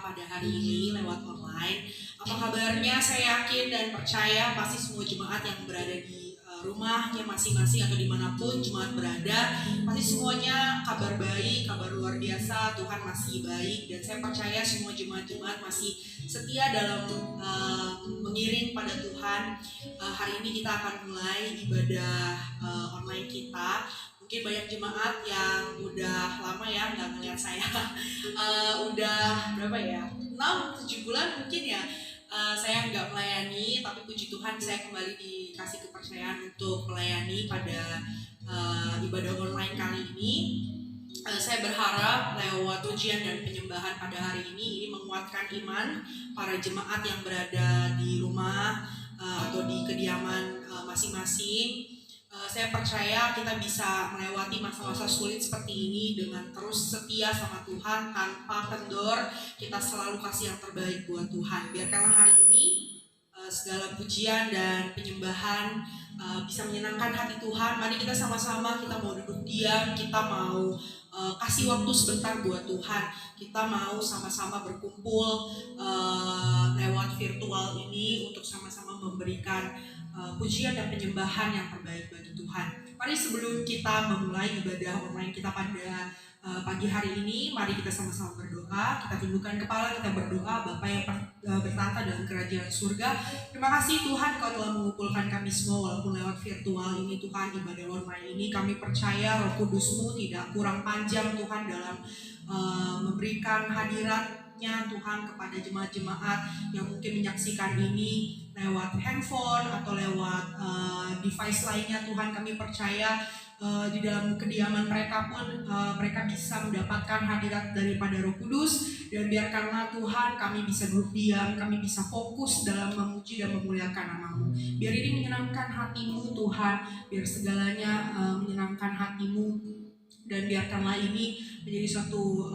pada hari ini lewat online. Apa kabarnya? Saya yakin dan percaya pasti semua jemaat yang berada di rumahnya masing-masing atau dimanapun jemaat berada, pasti semuanya kabar baik, kabar luar biasa, Tuhan masih baik, dan saya percaya semua jemaat-jemaat masih setia dalam mengiring pada Tuhan. Hari ini kita akan mulai ibadah online kita. Mungkin banyak jemaat yang udah lama ya nggak ngeliat saya, udah berapa ya, 6-7 bulan mungkin ya. Saya nggak melayani, tapi puji Tuhan saya kembali dikasih kepercayaan untuk melayani pada ibadah online kali ini. Saya berharap lewat ujian dan penyembahan pada hari ini menguatkan iman para jemaat yang berada di rumah atau di kediaman masing-masing. Saya percaya kita bisa melewati masa-masa sulit seperti ini dengan terus setia sama Tuhan tanpa kendor. Kita selalu kasih yang terbaik buat Tuhan. Biarkanlah hari ini segala pujian dan penyembahan bisa menyenangkan hati Tuhan. Mari kita sama-sama, kita mau duduk diam, kita mau kasih waktu sebentar buat Tuhan. Kita mau sama-sama berkumpul lewat virtual ini untuk sama-sama memberikan pujian dan penyembahan yang terbaik bagi Tuhan. Mari sebelum kita memulai ibadah online kita pada pagi hari ini, mari kita sama-sama berdoa. Kita tundukkan kepala, kita berdoa. Bapa yang bertata dalam kerajaan surga, terima kasih Tuhan Kau telah mengumpulkan kami semua walaupun lewat virtual ini Tuhan. Ibadah online ini kami percaya Roh Kudus-Mu tidak kurang panjang Tuhan dalam memberikan hadirat-Nya Tuhan kepada jemaat-jemaat yang mungkin menyaksikan ini lewat handphone atau lewat device lainnya Tuhan. Kami percaya di dalam kediaman mereka pun mereka bisa mendapatkan hadirat daripada Roh Kudus, dan biarkanlah Tuhan kami bisa duduk diam, kami bisa fokus dalam memuji dan memuliakan nama-Mu. Biar ini menyenangkan hati-Mu Tuhan, biar segalanya menyenangkan hati-Mu, dan biarkanlah ini menjadi suatu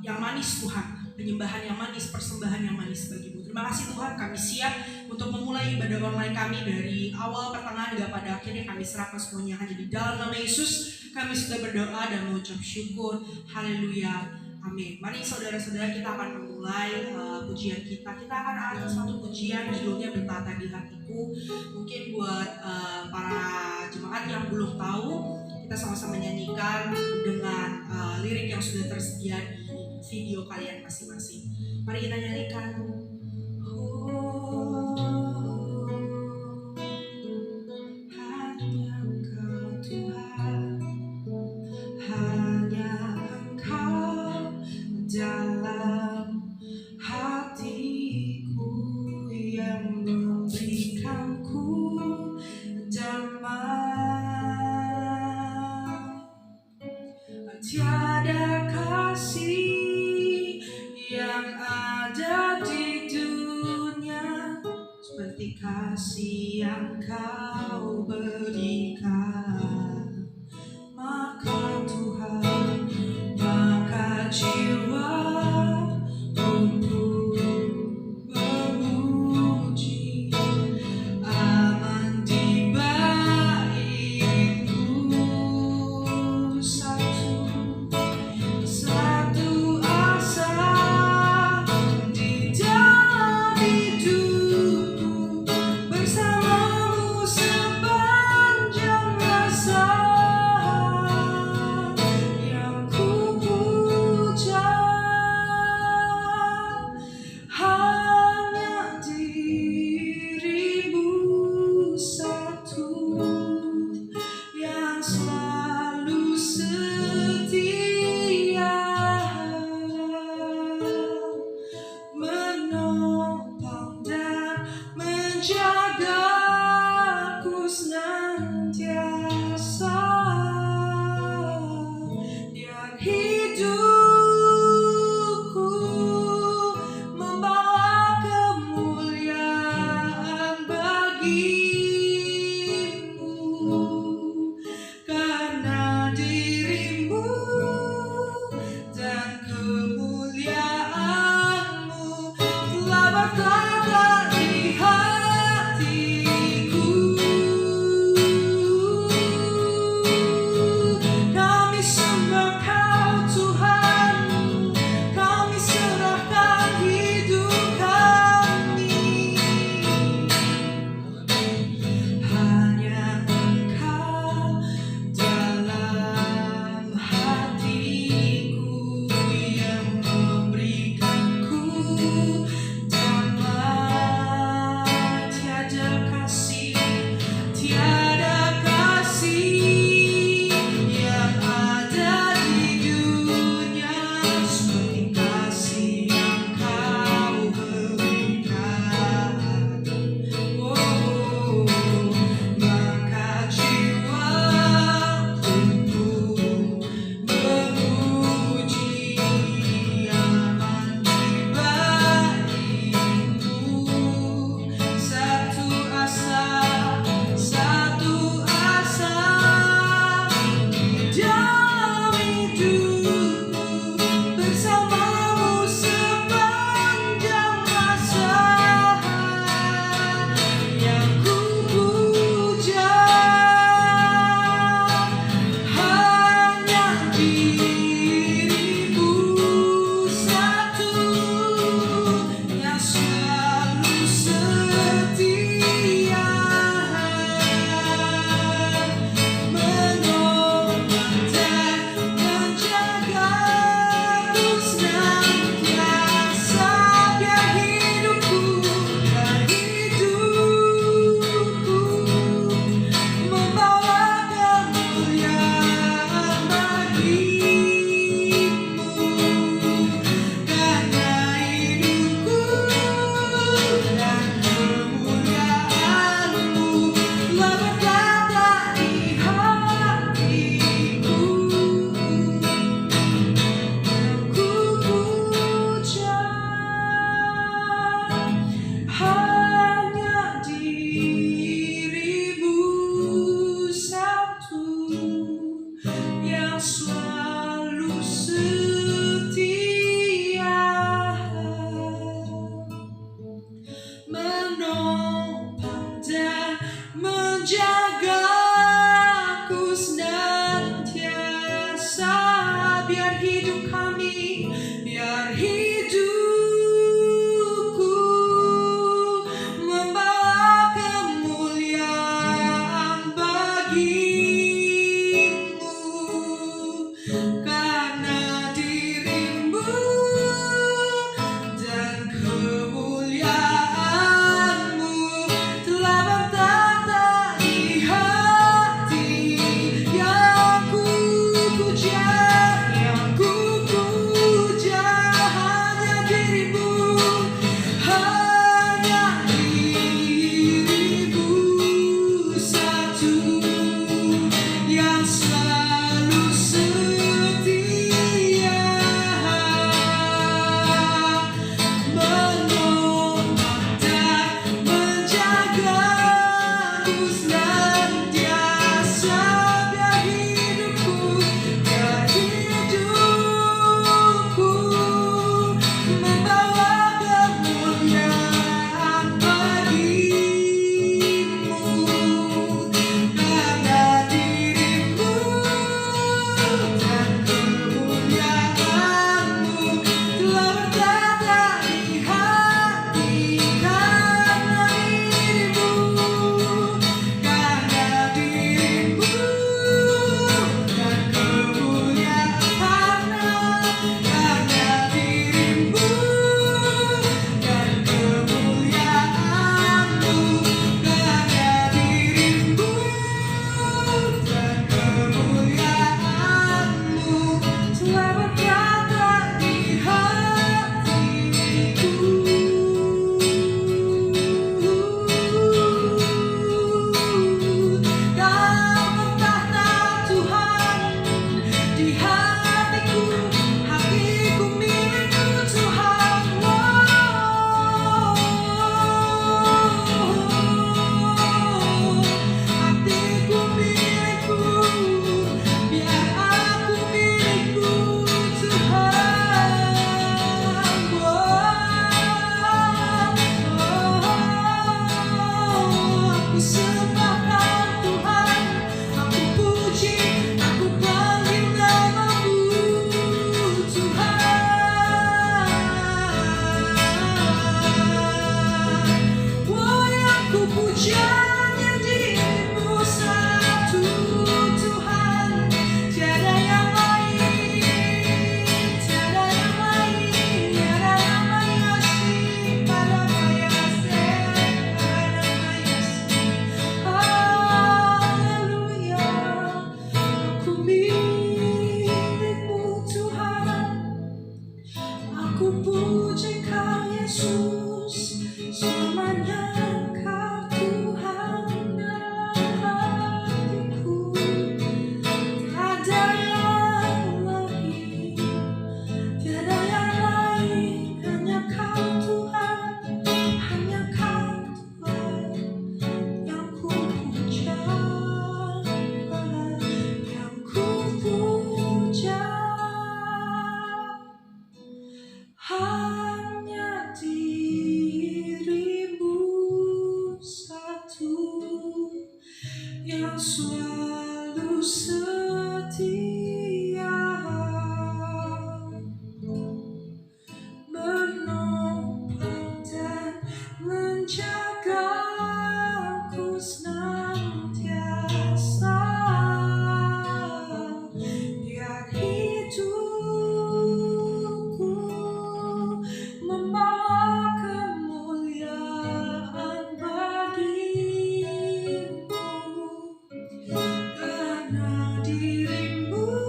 yang manis Tuhan, penyembahan yang manis, persembahan yang manis bagi-Mu. Terima kasih Tuhan, kami siap untuk memulai ibadah online kami dari awal, pertengahan, hingga pada akhirnya. Kami serahkan semuanya hanya di dalam nama Yesus. Kami sudah berdoa dan mengucap syukur. Haleluya, amin. Mari saudara-saudara, kita akan memulai pujian kita. Kita akan ada satu pujian judulnya Bertata di Hatiku. Mungkin buat para jemaat yang belum tahu, kita sama-sama menyanyikan dengan lirik yang sudah tersedia di video kalian masing-masing. Mari kita nyanyikan. Tiada kasih yang ada di dunia seperti kasih yang Kau berikan. Maka Tuhan, maka jiwa untuk memuji, aman di baitmu. Satu asa di dalam hidupku, bersamamu sepanjang menjagaku senantiasa. Biar hidup kami, biar hidupku membawa kemuliaan bagimu. Karena dirimu dan kemuliaanmu telah bertata di hati. Yang ku puja, yang ku puja hanya dirimu, hanya dirimu satu yang selalu setia, menolong dan menjagaku senantiasa. Biar hidupku, biar hidupku membawa kemuliaan bagimu. Karena dirimu dan kemuliaanmu telah bertata di hati. Karena dirimu dan kemuliaan, karena dirimu dan kemuliaanmu, karena dirimu dan kemuliaanmu telah berkata di hatiku. Kau bertahta Tuhan di hatiku, hatiku milikmu Tuhan. Hatiku milikmu, biar aku milikmu Tuhan. Aku sembah Kau Tuhan, aku puji, aku panggil namamu Tuhan. Yang ku puja hanya dirimu satu Tuhan, tiada yang lain, tiada yang lain, tiada yang mayasi, pada mayasi, pada mayasi. Haleluya, aku milikmu Tuhan. Aku puji Kau Yesus, selamanya Kau Tuhan dalam hatiku. Tiada yang lain, tiada yang lain, hanya Kau Tuhan, hanya Kau Tuhan yang ku puja, yang ku puja. Hanya dirimu satu yang selalu setia, menopang dan menjagaku senantiasa. Biar hidupku membawa kemuliaan bagimu. Karena dirimu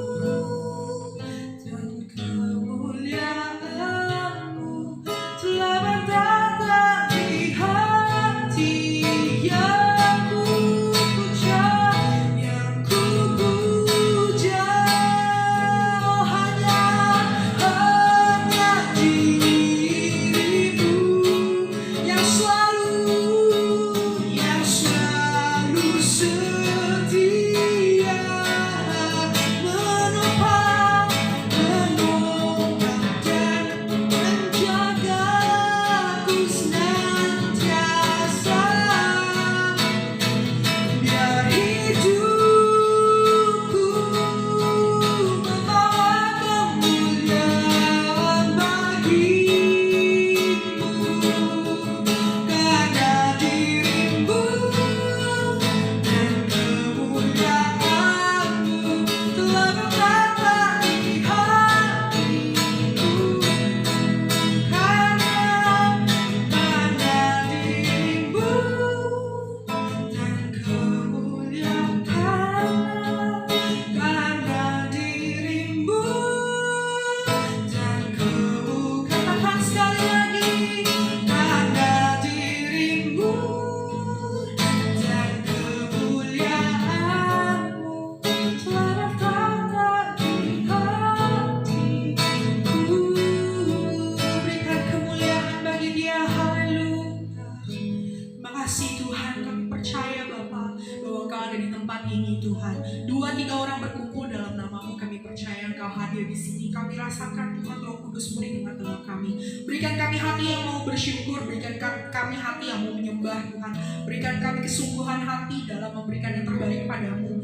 ada di tempat ini Tuhan. 2-3 orang berkumpul dalam nama-Mu, kami percaya Engkau hadir di sini. Kami rasakan Tuhan Roh Kudus beri tengah-tengah kami. Berikan kami hati yang mau bersyukur, berikan kami hati yang mau menyembah Tuhan. Berikan kami kesungguhan hati dalam memberikan yang terbaik padamu.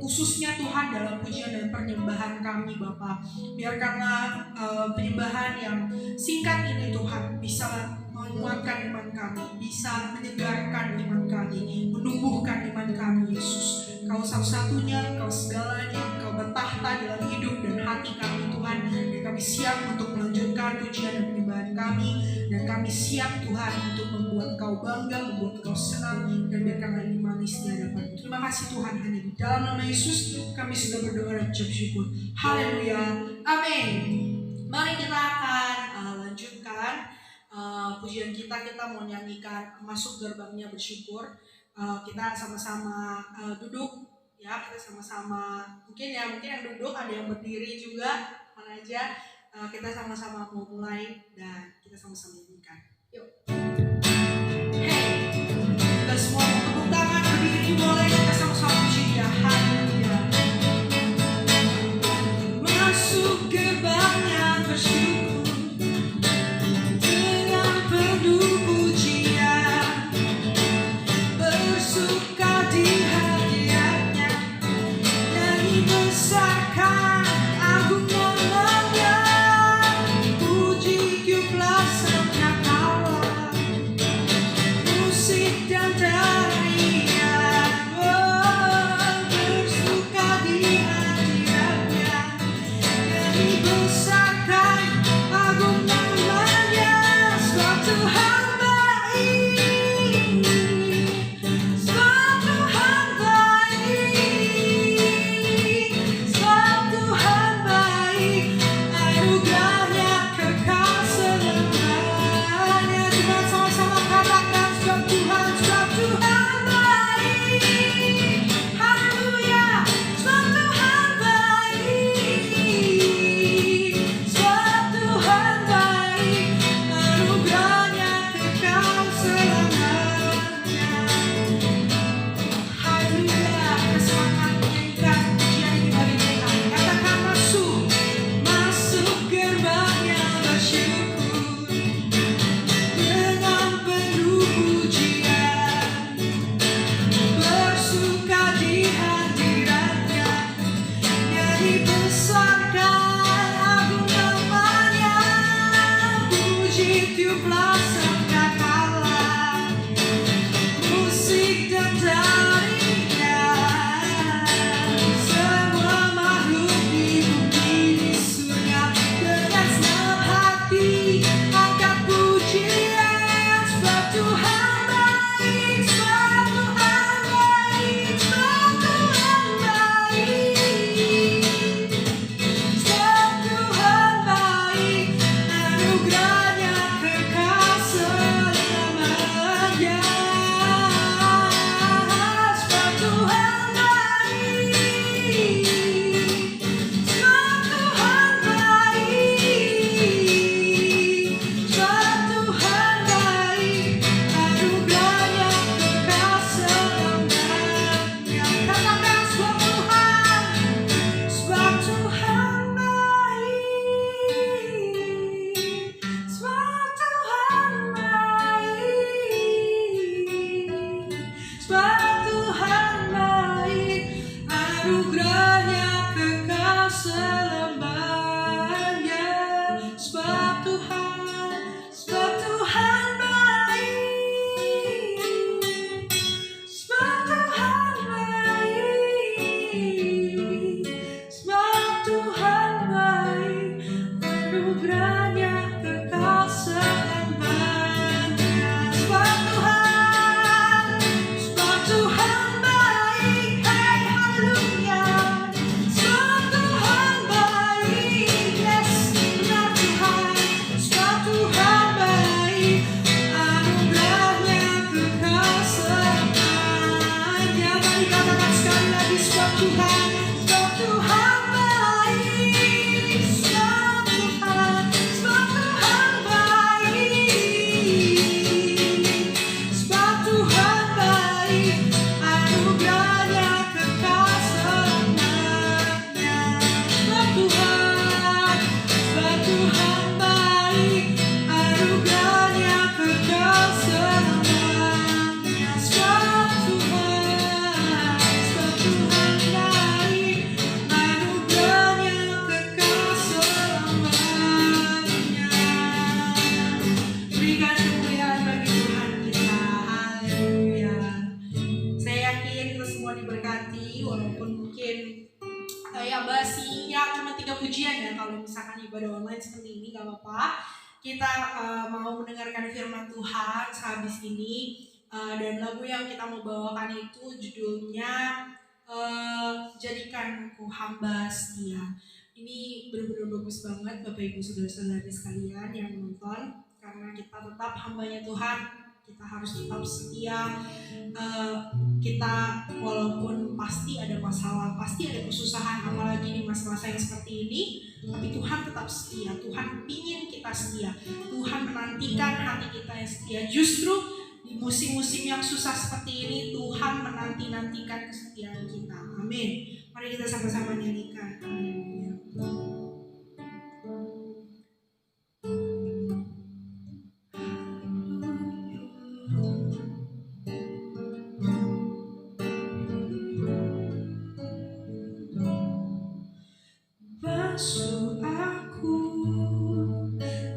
Khususnya Tuhan dalam pujian dan penyembahan kami Bapa. Biarkanlah penyembahan yang singkat ini Tuhan bisa menguatkan iman kami, bisa menyegarkan iman kami, menumbuhkan iman kami Yesus. Kau satu-satunya, Kau segalanya, Kau bertahta dalam hidup dan hati kami Tuhan. Dan kami siap untuk melanjutkan pujian dan penyembahan kami. Dan kami siap Tuhan untuk membuat Kau bangga, membuat Kau senang. Dan biarkanlah ini manis di hadapan. Terima kasih Tuhan, hanya di dalam nama Yesus kami sudah berdoa dan ucap syukur. Haleluya, amin. Mari kita akan lanjutkan pujian kita mau nyanyikan Masuk Gerbangnya Bersyukur. Kita sama-sama duduk ya, kita sama-sama mungkin yang duduk, ada yang berdiri juga, mana aja. Kita sama-sama mau mulai dan kita sama-sama nyanyikan. Yuk. Hey, kita semua tepuk tangan, berdiri boleh, kita sama-sama puji Dia. Haleluya. Masuk gerbangnya bersyukur. Tuhan baik, anugerah semua diberkati walaupun mungkin ya basi ya cuma 3 pujian ya kalau misalkan ibadah online seperti ini gak apa-apa. Kita mau mendengarkan firman Tuhan sehabis ini dan lagu yang kita mau bawakan itu judulnya Jadikan Ku Hamba Setia. Ini benar-benar bagus banget Bapak Ibu Saudara-saudari sekalian yang nonton, karena kita tetap hambanya Tuhan, kita harus tetap setia. Kita walaupun pasti ada masalah, pasti ada kesusahan, apalagi di masa-masa yang seperti ini, tapi Tuhan tetap setia. Tuhan ingin kita setia. Tuhan menantikan hati kita yang setia. Justru di musim-musim yang susah seperti ini, Tuhan menanti-nantikan kesetiaan kita. Amin. Mari kita sama-sama nyanyikan. Haleluya. Basuh aku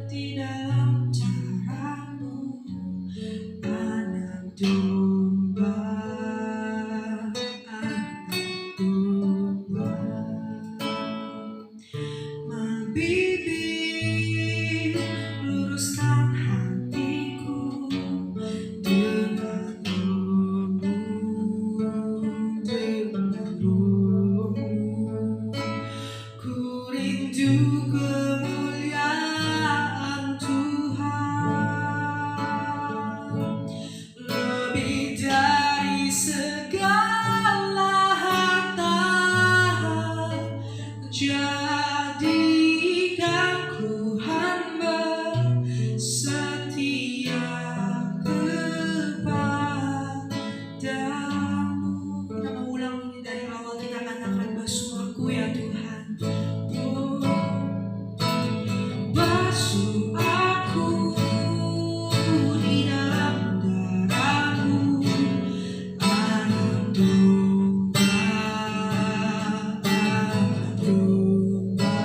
di dalam caramu, anak domba, anak domba. Membimbing, luruskan hatiku dengan rohmu, dengan rohmu. Ku rindu kemuliaan Tuhan, lebih dari segala harta. Jadikan ku hamba setia kepadamu. Kita mau ulang ini dari awal, kita katakan basuh aku ya Tuhan. Basuh aku di dalam darah-Mu, anak domba, anak domba.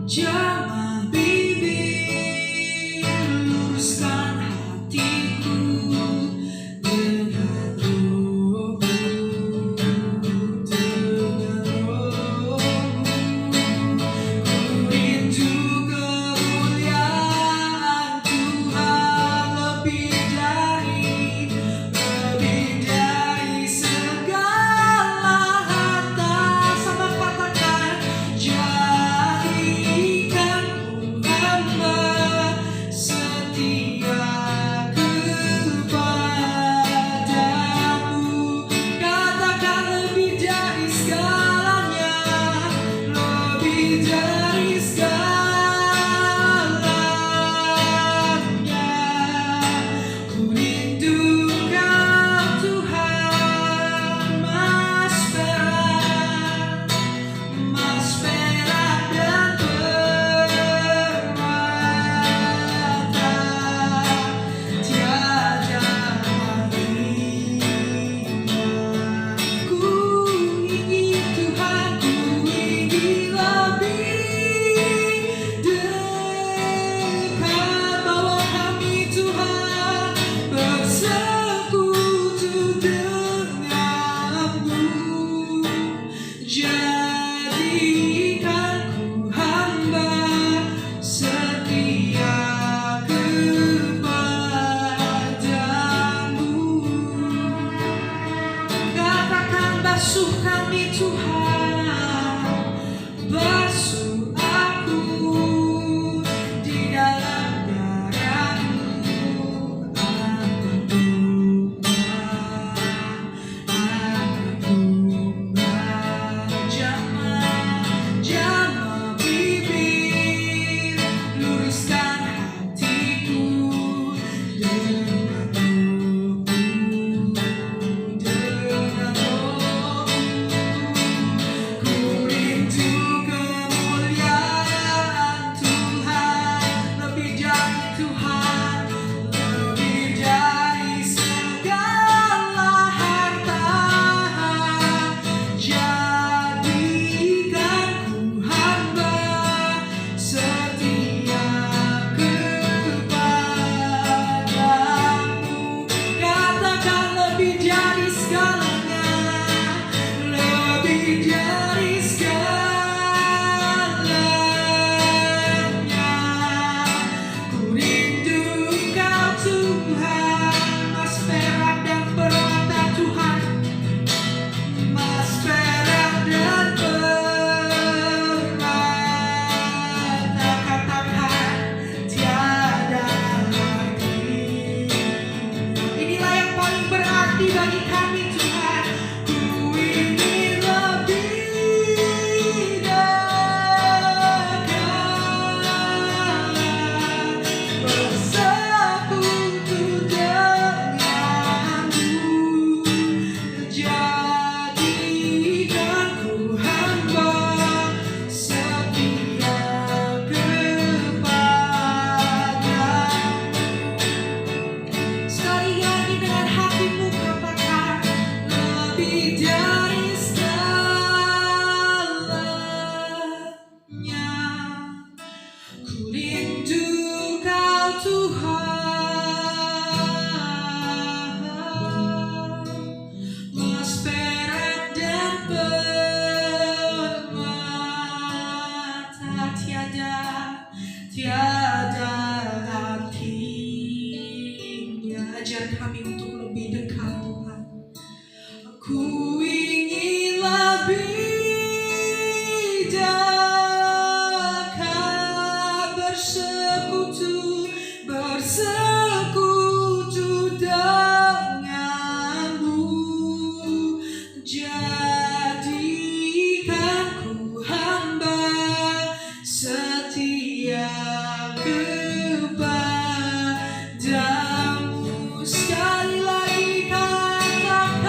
Jamah bibir, luruskan hatiku dengan rohmu, dengan rohmu. Ku rindu kemuliaan Tuhan, lebih dari segala harta. Sama katakan, jadikan ku hamba setia kepadamu. Katakan lebih dari segalanya, lebih dari segalanya. Ku rindukan Tuhan, mas perak dan permata. Tiada harinya. Ku ingin Tuhan, ku ingin lebih dekat. Bawa kami Tuhan bersekutu denganmu. Jadikan ku hamba setia kepadamu. Katakan basuh kami Tuhan, basuh aku di dalam darah-Mu, anak domba, anak domba. Jamah bibir, luruskan hatiku dengan rohmu, dengan rohmu. segalanya, lebih dari segalanya. Ku rindu Kau Tuhan, emas perak dan permata Tuhan, emas perak dan permata. Katakan tiada lagi. Inilah yang paling berarti bagi kami Tuhan. Ku ingin lebih dekat, bersekutu denganmu. Jadikan ku hamba setia kepadamu. Sekali lagi dengan hatimu katakan, lebih dari segalanya. Ku rindu Kau Tuhan, emas perak dan permata, tiada artinya. Ajar kami untuk lebih dekat Tuhan. Ku ingin lebih dekat, bersekutu denganmu. Jadikan ku hamba setia kepadamu. Sekali lagi katakan,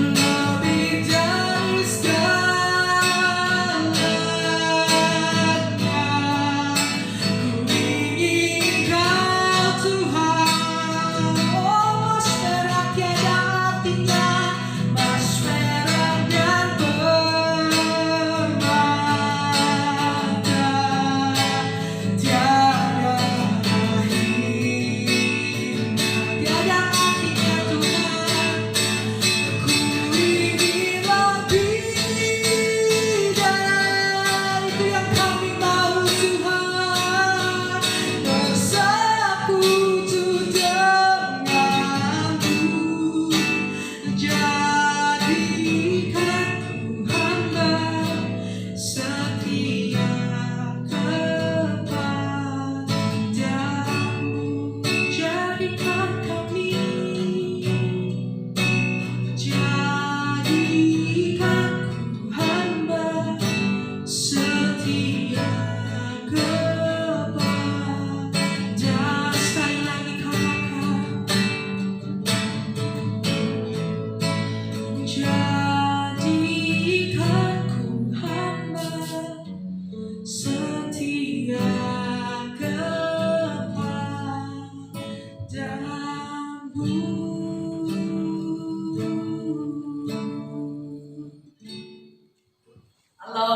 lebih dari segalanya. Ku ingin Kau Tuhan, oh emas perak tiada artinya, emas perak dan permata, tiada akhirnya, tiada artinya Tuhan. Ku ingin lebih dari itu yang kami mau Tuhan, bersekutu denganmu. Jadikan ku hamba setia kepadamu. Jadikan kami, jadikan ku hamba setia kepadamu. Sekali lagi katakan, jadikan ku hamba setia kepadamu. Halo,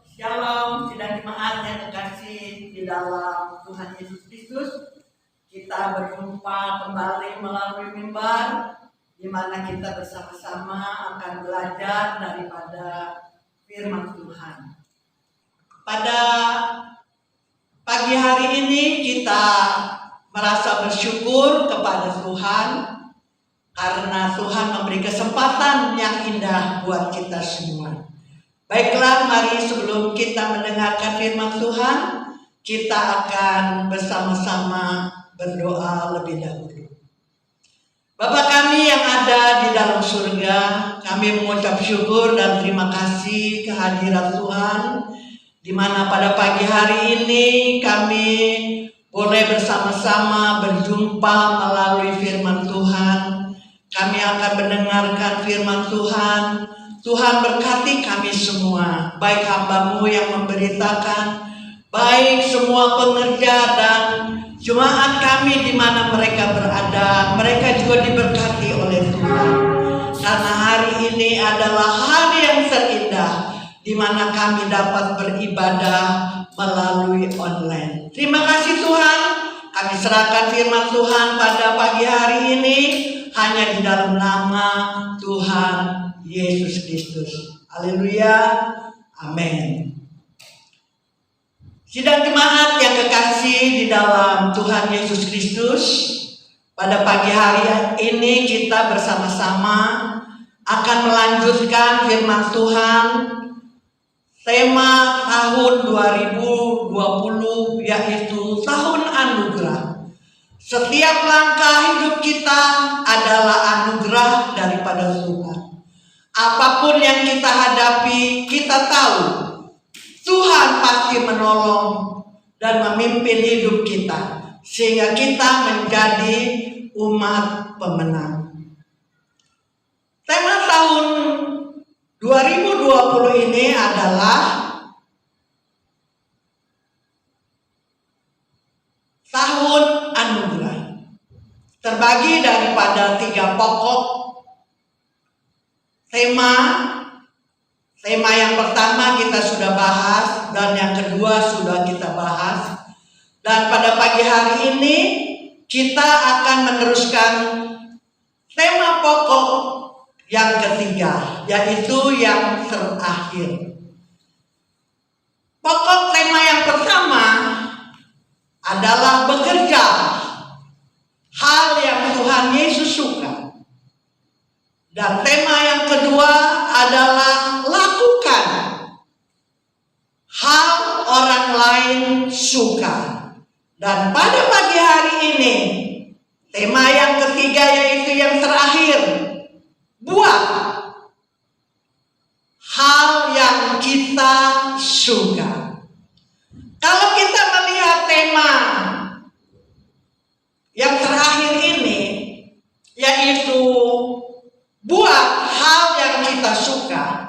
shalom, sidang jemaat yang terkasih di dalam Tuhan Yesus Kristus. Kita berjumpa kembali melalui mimbar, di mana kita bersama-sama akan belajar daripada firman Tuhan. Pada pagi hari ini kita merasa bersyukur kepada Tuhan karena Tuhan memberi kesempatan yang indah buat kita semua. Baiklah, mari sebelum kita mendengarkan firman Tuhan, kita akan bersama-sama berdoa lebih dahulu. Bapa kami yang ada di dalam surga, kami mengucap syukur dan terima kasih kehadiran Tuhan, di mana pada pagi hari ini kami boleh bersama-sama berjumpa melalui firman Tuhan. Kami akan mendengarkan firman Tuhan. Tuhan berkati kami semua, baik hamba-Mu yang memberitakan, baik semua pengerja dan jemaat kami di mana mereka berada. Mereka juga diberkati oleh Tuhan. Karena hari ini adalah hari yang terindah, di mana kami dapat beribadah melalui online. Terima kasih Tuhan, kami serahkan firman Tuhan pada pagi hari ini. hanya di dalam nama Tuhan Yesus Kristus. Haleluya. Amin. Sidang jemaat yang kekasih di dalam Tuhan Yesus Kristus, pada pagi hari ini kita bersama-sama akan melanjutkan firman Tuhan. Tema tahun 2020 yaitu tahun anugerah. Setiap langkah hidup kita adalah anugerah daripada Tuhan. Apapun yang kita hadapi, kita tahu Tuhan pasti menolong dan memimpin hidup kita, sehingga kita menjadi umat pemenang. Tema tahun 2020 ini adalah tahun anugerah. Terbagi daripada 3 pokok tema. Tema yang pertama kita sudah bahas, dan yang kedua sudah kita bahas. Dan pada pagi hari ini kita akan meneruskan tema pokok yang ketiga, yaitu yang terakhir. Pokok tema yang pertama adalah bekerja, hal yang Tuhan Yesus suka. Dan tema yang kedua adalah lakukan, hal orang lain suka. Dan pada pagi hari ini, tema yang ketiga yaitu yang terakhir, buat hal yang kita suka. Kalau kita melihat tema yang terakhir ini, yaitu buat hal yang kita suka,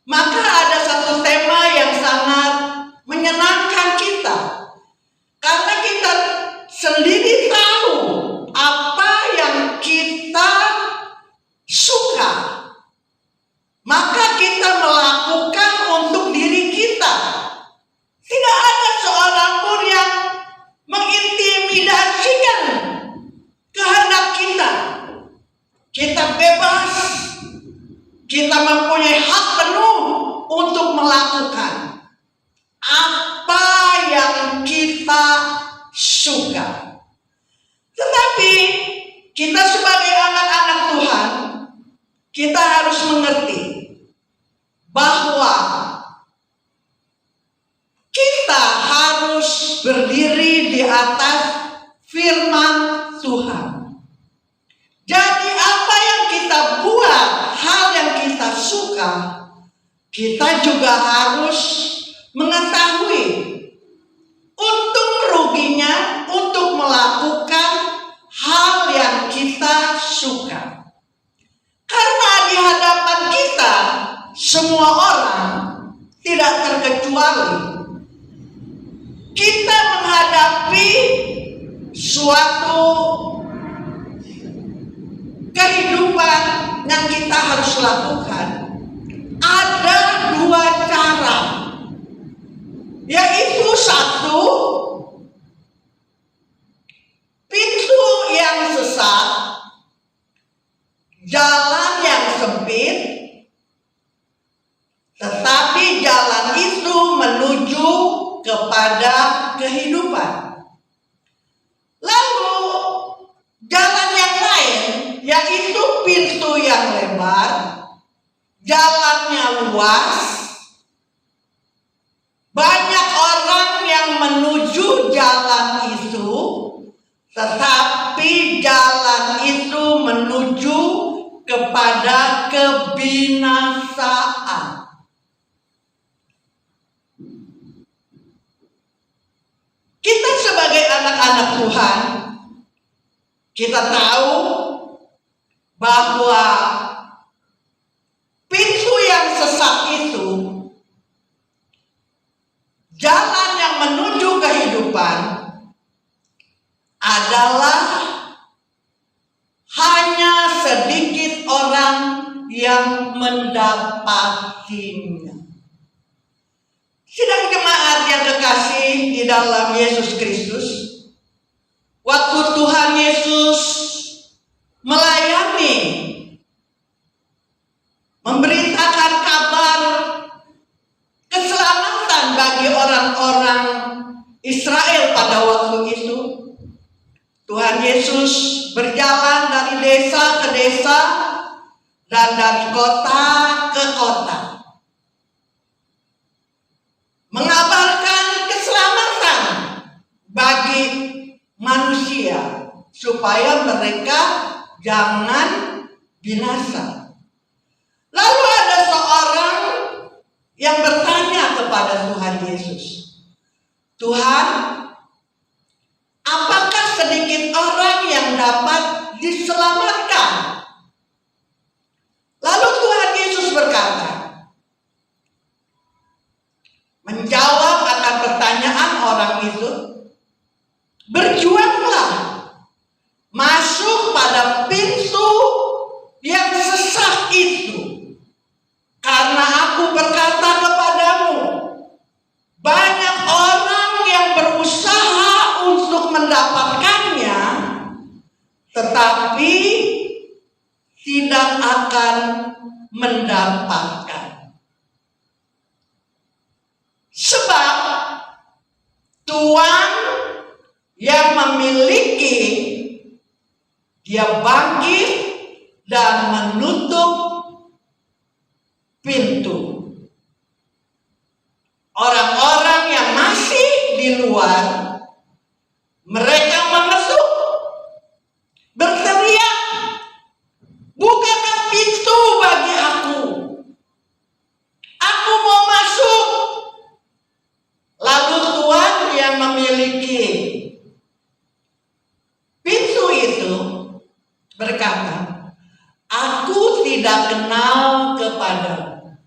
maka ada satu tema yang sangat menyenangkan kita. Karena kita sendiri tahu apa yang kita suka, maka kita melakukan untuk diri kita. Tidak ada seorang pun yang mengintimidasikan kehendak kita. Kita bebas, kita mempunyai hak penuh untuk melakukan apa yang kita suka. Tetapi kita sebagai anak-anak Tuhan, kita harus mengerti bahwa kita harus berdiri di atas firman Tuhan. Jadi apa yang kita buat, hal yang kita suka, kita juga harus mengetahui untung ruginya untuk melakukan hal yang kita suka. Karena di hadapan kita, semua orang tidak terkecuali, kita menghadapi suatu kehidupan yang kita harus lakukan. Ada 2 cara, yaitu satu, pintu yang sesat, jalan yang sempit, tetapi jalan itu menuju kepada kehidupan. Lalu jalan yang lain, yaitu pintu yang lebar, jalannya luas, banyak orang yang menuju jalan itu, tetapi jalan itu menuju kepada kebinasaan. Kita sebagai anak-anak Tuhan, kita tahu bahwa pintu yang sesat itu, jalan yang menuju kehidupan, adalah hanya sedikit orang yang mendapatinya. Sidang jemaat yang kekasih di dalam Yesus Kristus, waktu Tuhan Yesus melayani Yesus berjalan dari desa ke desa dan dari kota ke kota, mengabarkan keselamatan bagi manusia supaya mereka jangan binasa. Lalu ada seorang yang bertanya kepada Tuhan Yesus, "Tuhan, apakah sedikit orang yang dapat diselamatkan?" Lalu Tuhan Yesus berkata, menjawab akan pertanyaan orang itu, "Berjuanglah masuk pada pintu yang sesak itu, karena aku berkata kepadamu, banyak orang yang berusaha untuk mendapatkannya, tetapi tidak akan mendapatkan. Sebab Tuhan yang memiliki, dia bangkit dan menutup pintu. Orang-orang yang masih di luar, mereka mengetuk, berteriak, 'Bukakan pintu bagi aku. Aku mau masuk.' Lalu Tuhan yang memiliki pintu itu berkata, 'Aku tidak kenal kepadamu.'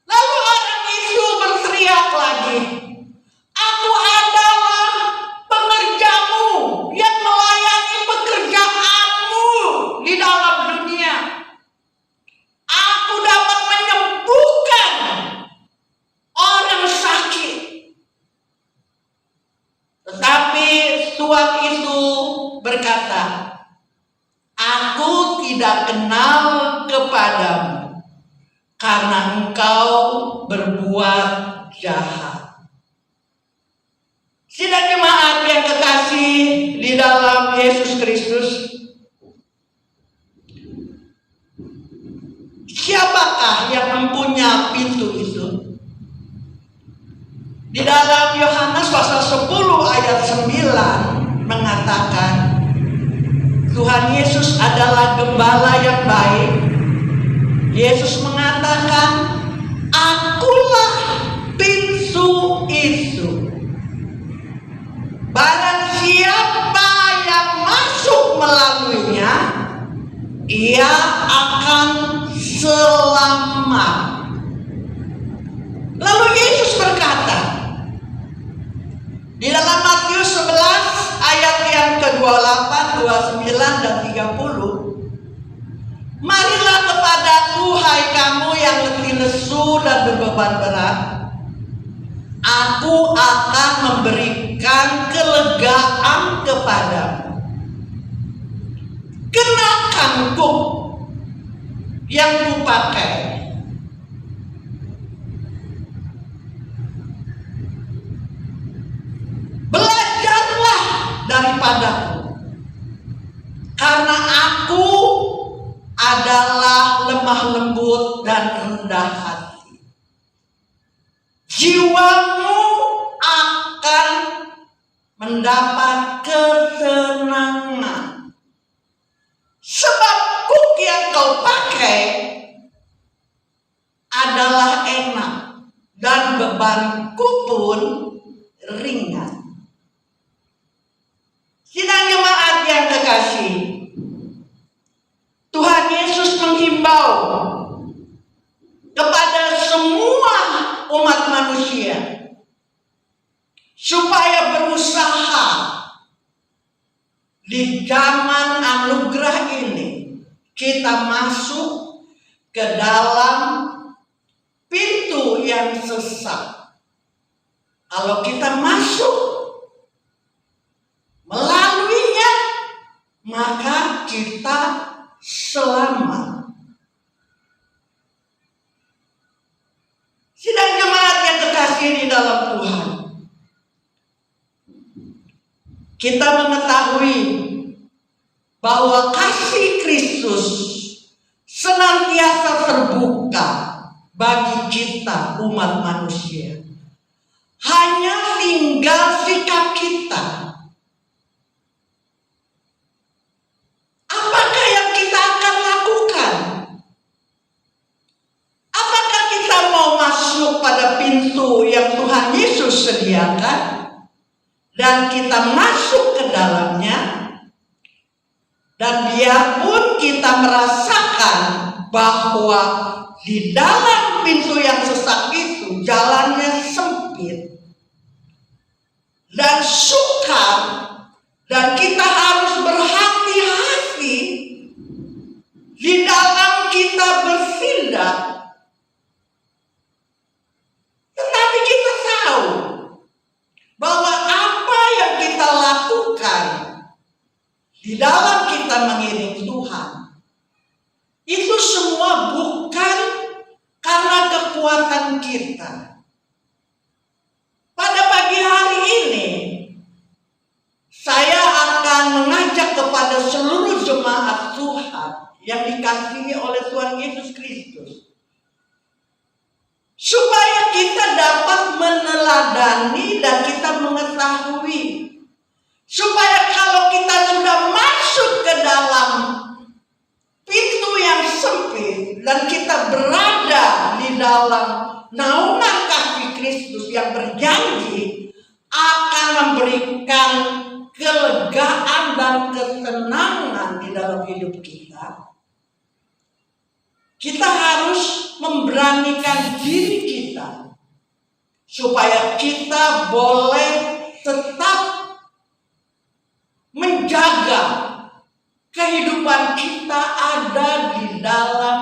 Lalu orang itu berteriak lagi, 'Aku adalah pengerjamu yang melayani pekerjaanmu di dalam dunia. Aku dapat menyembuhkan orang sakit.' Tetapi Tuhan itu berkata, 'Aku tidak kenal kepadamu, karena engkau berbuat jahat.'" Sidang jemaat yang kekasih di dalam Yesus Kristus, siapakah yang mempunyai pintu itu? Di dalam Yohanes pasal 10 ayat 9 mengatakan, Tuhan Yesus adalah gembala yang baik. Yesus mengatakan, "Akulah pintu itu. Barang siapa yang masuk melaluinya, ia akan selamat." Lalu Yesus berkata di dalam Matius 11 ayat yang ke-28, 29 dan 30, "Marilah kepadaku hai kamu yang letih lesu dan berbeban berat, aku akan memberikan kelegaan kepadamu. Kenakan kuk yang kupakai. Belajarlah daripadaku, karena aku adalah lemah lembut dan rendah hati. Jiwamu akan mendapat ketenangan. Sebab kuk yang kau pakai adalah enak, dan bebanku pun ringan." Sidang jemaat yang kekasih, Tuhan Yesus menghimbau kepada semua umat manusia supaya berusaha di zaman anugerah ini kita masuk ke dalam pintu yang sesak. Kalau kita masuk melaluinya, maka kita selamat. Sidang jemaat yang kekasih di dalam Tuhan, kita mengetahui bahwa kasih Kristus senantiasa terbuka bagi kita umat manusia. Hanya tinggal sikap kita. Apakah yang kita akan lakukan? Apakah kita mau masuk pada pintu yang Tuhan Yesus sediakan dan kita masuk ke dalamnya? Dan biarpun kita merasakan bahwa di dalam pintu yang sesak itu jalannya sempit dan sukar, dan kita harus berhati-hati di dalam kita bertindak. Tetapi kita tahu bahwa apa yang kita lakukan di dalam kita mengiring Tuhan itu semua bukan karena kekuatan kita. Pada pagi hari ini saya akan mengajak kepada seluruh jemaat Tuhan yang dikasihi oleh Tuhan Yesus Kristus, supaya kita dapat meneladani dan kita mengetahui, supaya kalau kita sudah masuk ke dalam pintu yang sempit dan kita berada di dalam naungan kasih Kristus yang berjanji akan memberikan kelegaan dan ketenangan di dalam hidup kita, kita harus memberanikan diri kita supaya kita boleh tetap menjaga kehidupan kita ada di dalam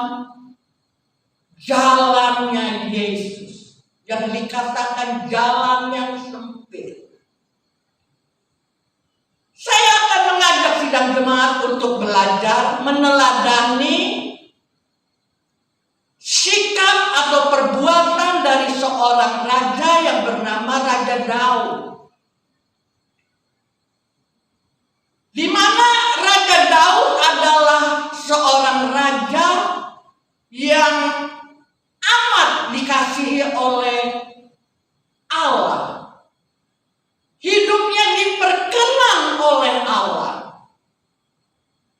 jalannya Yesus, yang dikatakan jalan yang sempit. Saya akan mengajak sidang jemaat untuk belajar meneladani sikap atau perbuatan dari seorang raja yang bernama Raja Daud, di mana Raja Daud adalah seorang raja yang amat dikasihi oleh Allah. Hidupnya diperkenan oleh Allah.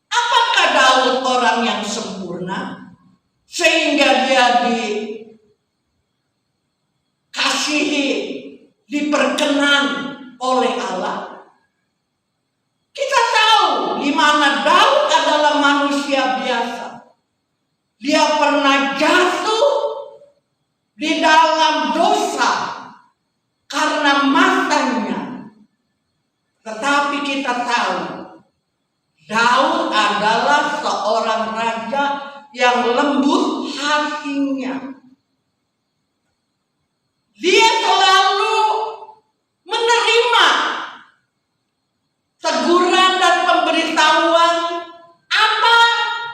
Apakah Daud orang yang sempurna sehingga dia dikasihi, diperkenan oleh Allah? Kita tahu di mana Daud adalah manusia biasa. Dia pernah jatuh di dalam dosa karena matanya. Tetapi kita tahu Daud adalah seorang raja yang lembut hatinya. Dia selalu menerima teguran dan pemberitahuan. Apa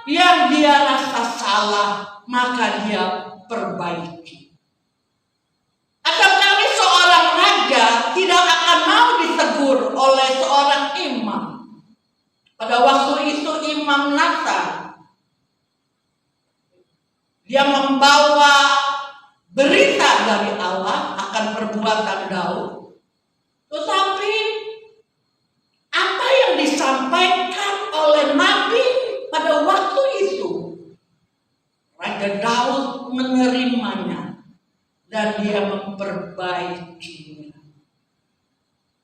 yang dia rasa salah, maka dia perbaiki. Atau kali seorang raja tidak akan mau ditegur oleh seorang imam. Pada waktu itu Imam Nathan, dia membawa berita dari Allah akan perbuatan Daud. Tetapi apa yang disampaikan oleh Nabi pada waktu itu, Raja Daud menerimanya dan dia memperbaikinya.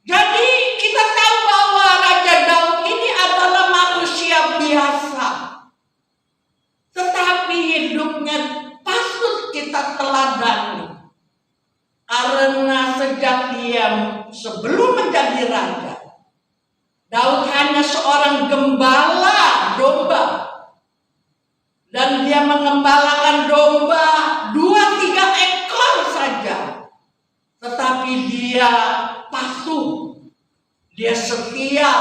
Jadi kita tahu bahwa Raja Daud ini adalah manusia biasa, tetapi hidupnya patut kita teladani. Karena sejak dia sebelum menjadi raja, Daud hanya seorang gembala domba. Dan dia mengembalakan domba 2-3 ekor saja. Tetapi dia patuh, dia setia,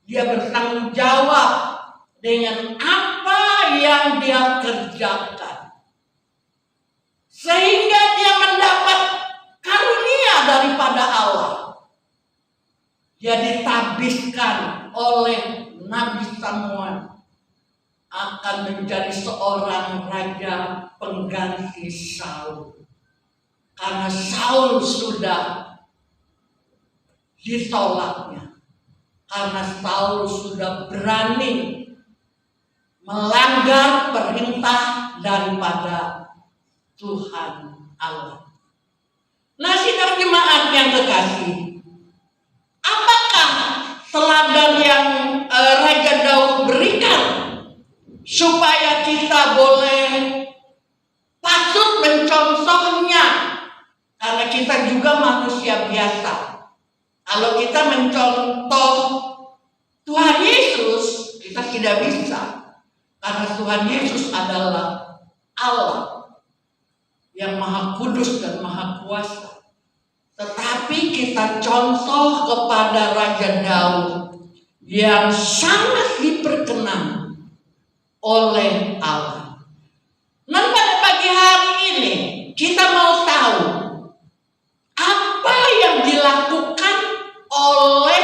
dia bertanggung jawab dengan apa yang dia kerjakan. Sehingga dia mendapat karunia daripada Allah. dia ditabiskan oleh Nabi Samuel akan menjadi seorang raja pengganti Saul. Karena Saul sudah ditolaknya. Karena Saul sudah berani melanggar perintah daripada Tuhan Allah. Nah, sidang jemaat yang kekasih, apakah teladan yang Raja Daud berikan supaya kita boleh patut mencontohnya? Karena kita juga manusia biasa. Kalau kita mencontoh Tuhan Yesus, kita tidak bisa. Karena Tuhan Yesus adalah Allah yang maha kudus dan maha kuasa. Tetapi kita contoh kepada Raja Daud yang sangat diperkenan oleh Allah. Nah, pada pagi hari ini kita mau tahu apa yang dilakukan oleh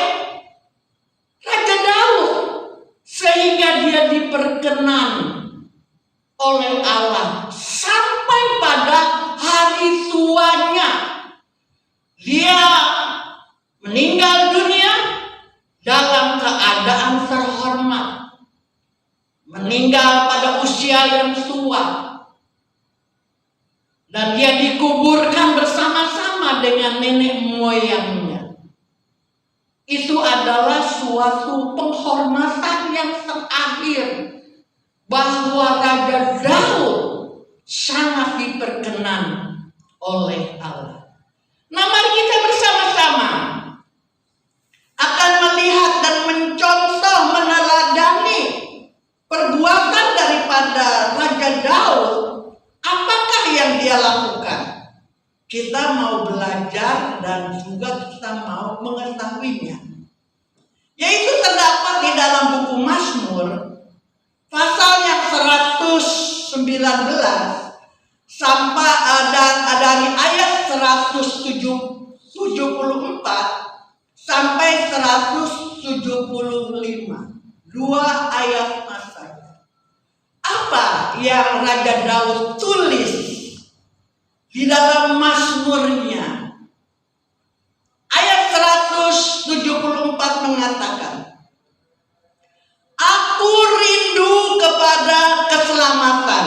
Raja Daud sehingga dia diperkenan oleh Allah sampai pada hari tuanya dia meninggal dunia dalam keadaan terhormat, meninggal pada usia yang tua, dan dia dikuburkan bersama-sama dengan nenek moyangnya. Itu adalah suatu penghormatan yang terakhir bahwa Raja Daud sangat diperkenan oleh Allah. Nah, mari kita bersama-sama akan melihat dan mencontoh, meneladani perbuatan daripada Raja Daud. Apakah yang dia lakukan? Kita mau belajar dan juga kita mau mengetahuinya. Yaitu terdapat di dalam buku Mazmur pasal yang 119 sampai dari ayat 174 sampai 175. 2 ayat saja. Apa yang Raja Daud tulis di dalam Mazmurnya? Ayat 174 mengatakan, "Aku rindu kepada keselamatan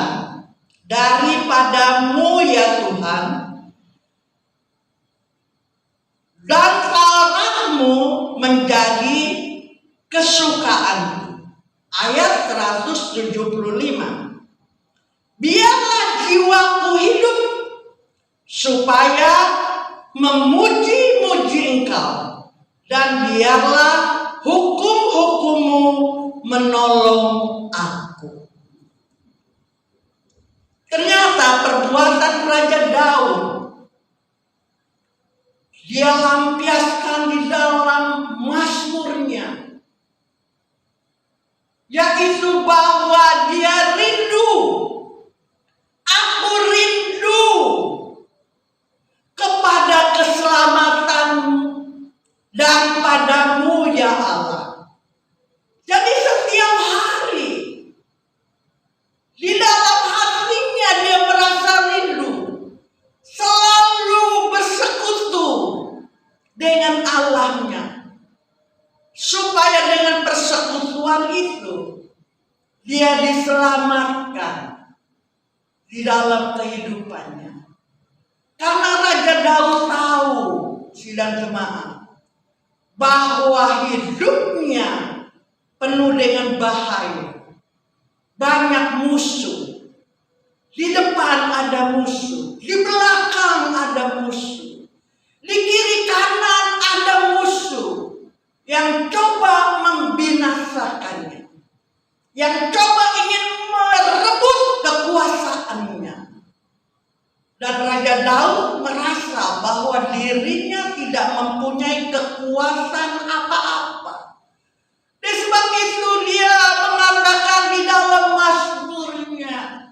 daripadamu ya Tuhan, dan Tauratmu menjadi kesukaanku." Ayat 175, "Biarlah jiwaku hidup supaya memuji-muji Engkau, dan biarlah hukum-hukum-Mu menolong aku." Ternyata perbuatan Raja Daud dia lampiaskan di dalam Mazmurnya, yaitu bahwa dia rindu, aku rindu kepada keselamatan daripadamu ya Allah. Jadi setiap hari di dalam hatinya dia merasa rindu, selalu bersekutu dengan Allahnya, supaya dengan persekutuan itu dia diselamatkan di dalam kehidupannya. Karena Raja Daud tahu, sidang jemaat, bahwa hidupnya penuh dengan bahaya, banyak musuh. Di depan ada musuh, di belakang ada musuh, di kiri kanan ada musuh yang coba membinasakannya, yang coba ingin merebut kekuasaannya. Dan Raja Daud merasa bahwa dirinya tidak mempunyai kekuatan apa-apa. Sebab itu dia mengatakan di dalam Mazmurnya,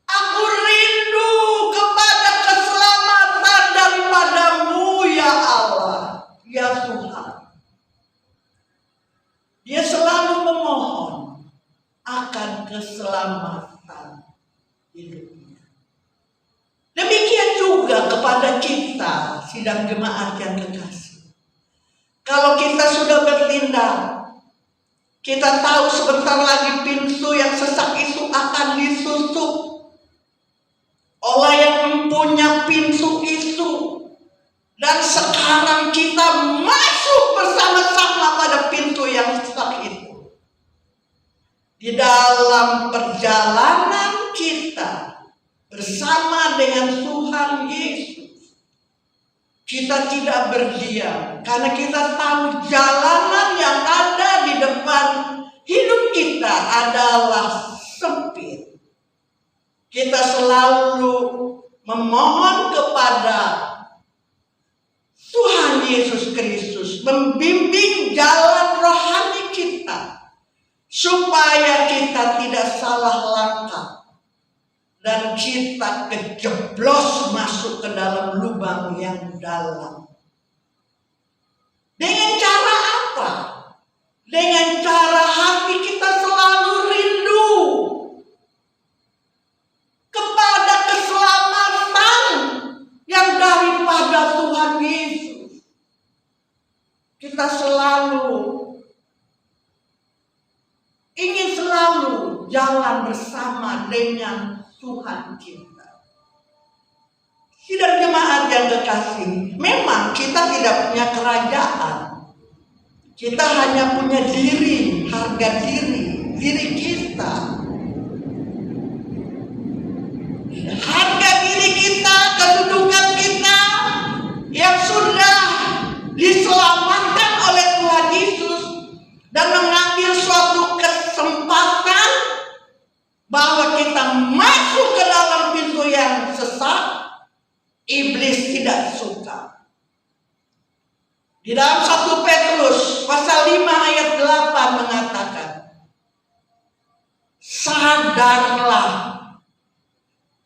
"Aku rindu kepada keselamatan daripadamu ya Allah, ya akan keselamatan hidupnya. Demikian juga kepada kita, sidang jemaat yang kekasih. Kalau kita sudah bertindak, kita tahu sebentar lagi pintu yang sesak itu akan ditutup oleh yang mempunyai pintu itu. Dan sekarang kita masuk bersama-sama pada pintu yang sesak itu. Di dalam perjalanan kita bersama dengan Tuhan Yesus, kita tidak berdiam karena kita tahu jalanan yang ada di depan hidup kita adalah sempit. Kita selalu memohon kepada Tuhan Yesus Kristus membimbing jalan rohani kita supaya kita tidak salah langkah dan kita kejeblos masuk ke dalam lubang yang dalam. Dengan cara apa? Dengan cara hati kita selalu rindu kepada keselamatan yang daripada Tuhan Yesus. Kita ingin selalu jalan bersama dengan Tuhan kita. Sidang jemaat yang kekasih, memang kita tidak punya kerajaan. Kita hanya punya diri, harga diri kita. Harga diri kita, kedudukan kita yang sudah diselamatkan oleh Tuhan Yesus dan mengambil suatu kesempatan bahwa kita masuk ke dalam pintu yang sesak. Iblis tidak suka. Di dalam 1 Petrus pasal 5 ayat 8 mengatakan, sadarlah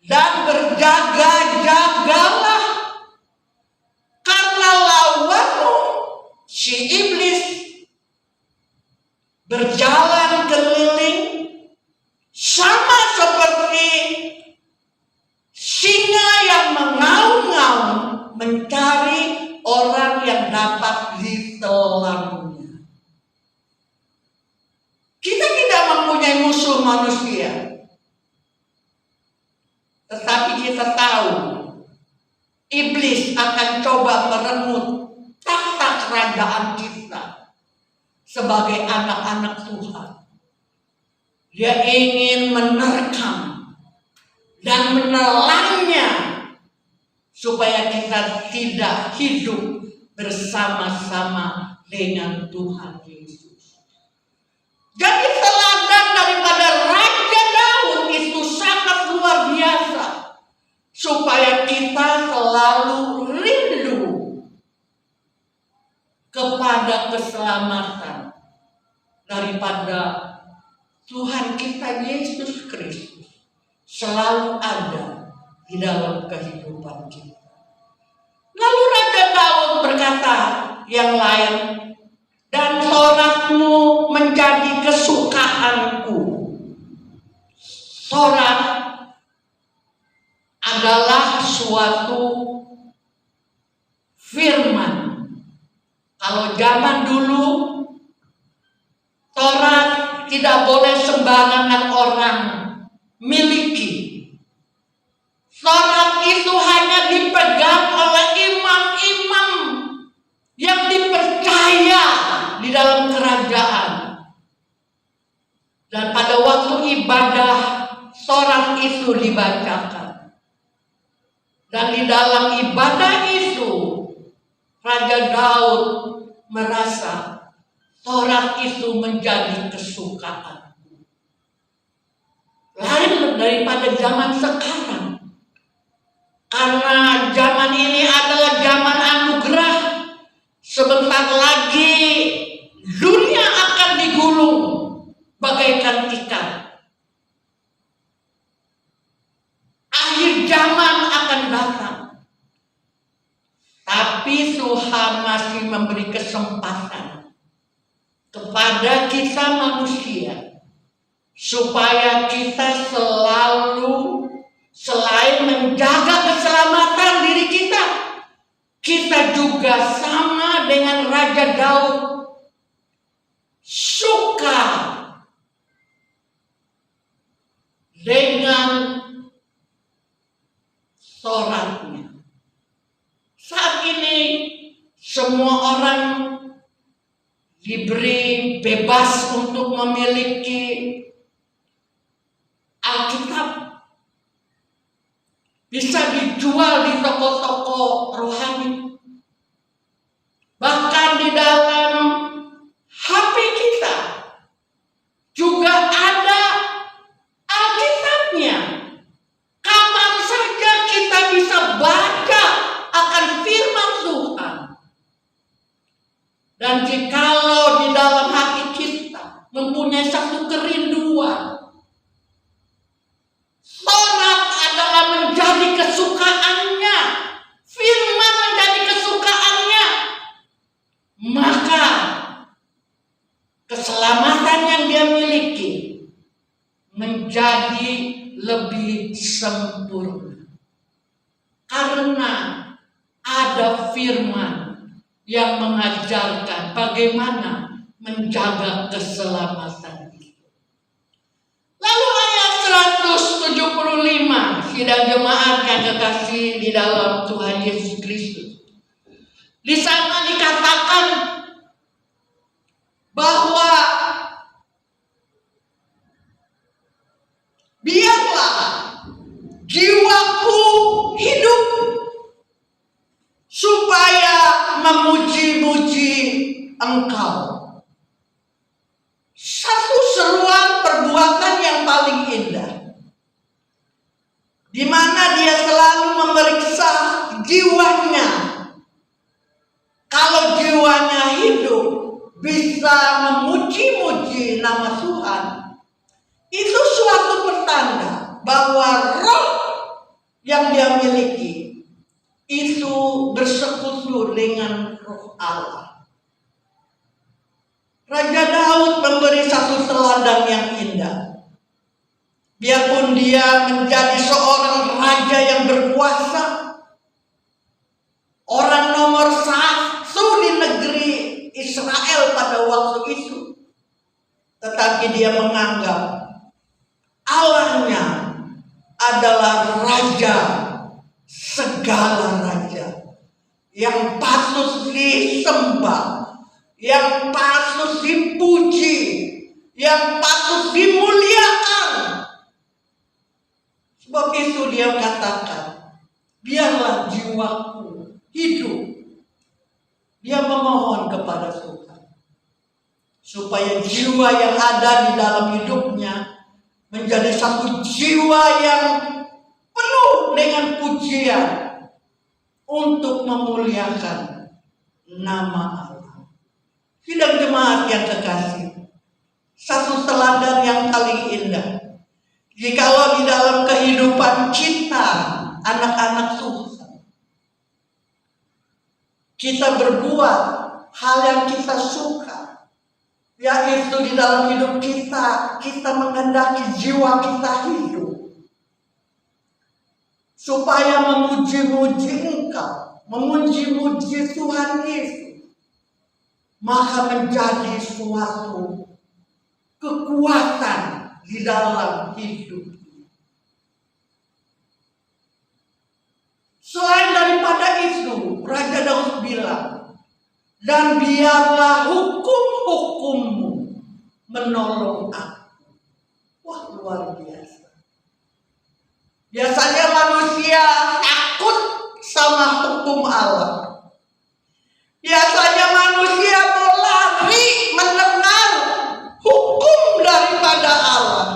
dan berjaga-jagalah karena lawanmu si iblis berjalan keliling sama seperti singa yang mengaum-ngaum mencari orang yang dapat ditelannya. Kita tidak mempunyai musuh manusia, tetapi kita tahu iblis akan coba merenggut tahta kerajaan kita sebagai anak-anak Tuhan. Dia ingin menerkam dan menelannya supaya kita tidak hidup bersama-sama dengan Tuhan Yesus. Jadi teladan daripada Raja Daud itu sangat luar biasa supaya kita selalu rindu kepada keselamatan daripada Tuhan kita Yesus Kristus selalu ada di dalam kehidupan kita. Lalu Raja Daud berkata yang lain, dan Tauratmu menjadi kesukaanku. Taurat adalah suatu firman. Kalau zaman dulu Taurat tidak boleh sembarangan orang miliki. Taurat itu hanya dipegang oleh imam-imam yang dipercaya di dalam kerajaan. Dan pada waktu ibadah Taurat itu dibacakan. Dan di dalam ibadah itu Raja Daud merasa Taurat itu menjadi kesukaan. Lain daripada zaman sekarang. Karena zaman ini adalah zaman anugerah. Sebentar lagi dunia akan digulung bagaikan ikan. Akhir zaman akan datang. Tapi Tuhan masih memberi kesempatan kepada kita manusia supaya kita selalu selain menjaga keselamatan diri kita, kita juga sama dengan Raja Daud suka dengan soraknya. Saat ini semua orang diberi bebas untuk memiliki Alkitab, bisa dijual di toko-toko rohani, bahkan di dalam HP kita juga ada Alkitabnya. Kapan saja kita bisa baca akan firman Tuhan. Dan jikalau di dalam hati kita mempunyai satu kerinduan, Taurat adalah menjadi kesukaannya, firman menjadi kesukaannya, maka keselamatan yang dia miliki menjadi lebih sempurna. Karena ada firman yang mengajarkan bagaimana menjaga keselamatan itu. Lalu ayat 175, sidang jemaat yang kekasih di dalam Tuhan Yesus Kristus. Di sana dikatakan bahwa biarlah jiwaku hidup supaya memuji-muji Engkau. Satu seruan perbuatan yang paling indah, di mana dia selalu memeriksa jiwanya. Kalau jiwanya hidup, bisa memuji-muji nama Tuhan, itu suatu pertanda bahwa roh yang dia miliki itu bersekutu dengan roh Allah. Raja Daud memberi satu teladan yang indah. Biarpun dia menjadi seorang raja yang berkuasa, orang nomor satu di negeri Israel pada waktu itu, tetapi dia menganggap Allahnya adalah raja segala raja yang patut disembah, yang patut dipuji, yang patut dimuliakan. Sebab itu dia katakan, biarlah jiwaku hidup. Dia memohon kepada Tuhan supaya jiwa yang ada di dalam hidupnya menjadi satu jiwa yang penuh dengan pujian untuk memuliakan nama Allah. Sidang jemaat yang kekasih, satu teladan yang paling indah, jikalau di dalam kehidupan kita, anak-anak Tuhan, kita berbuat hal yang kita suka, yaitu di dalam hidup kita, kita menghendaki jiwa kita hidup supaya memuji-muji Engkau, memuji-muji Tuhan Yesus, maka menjadi suatu kekuatan di dalam hidup. Selain daripada itu, Raja Daud bilang, dan biarlah hukum-hukummu menolong aku. Wah, luar biasa. Biasanya manusia takut sama hukum Allah. Biasanya manusia mau lari mendengar hukum daripada Allah,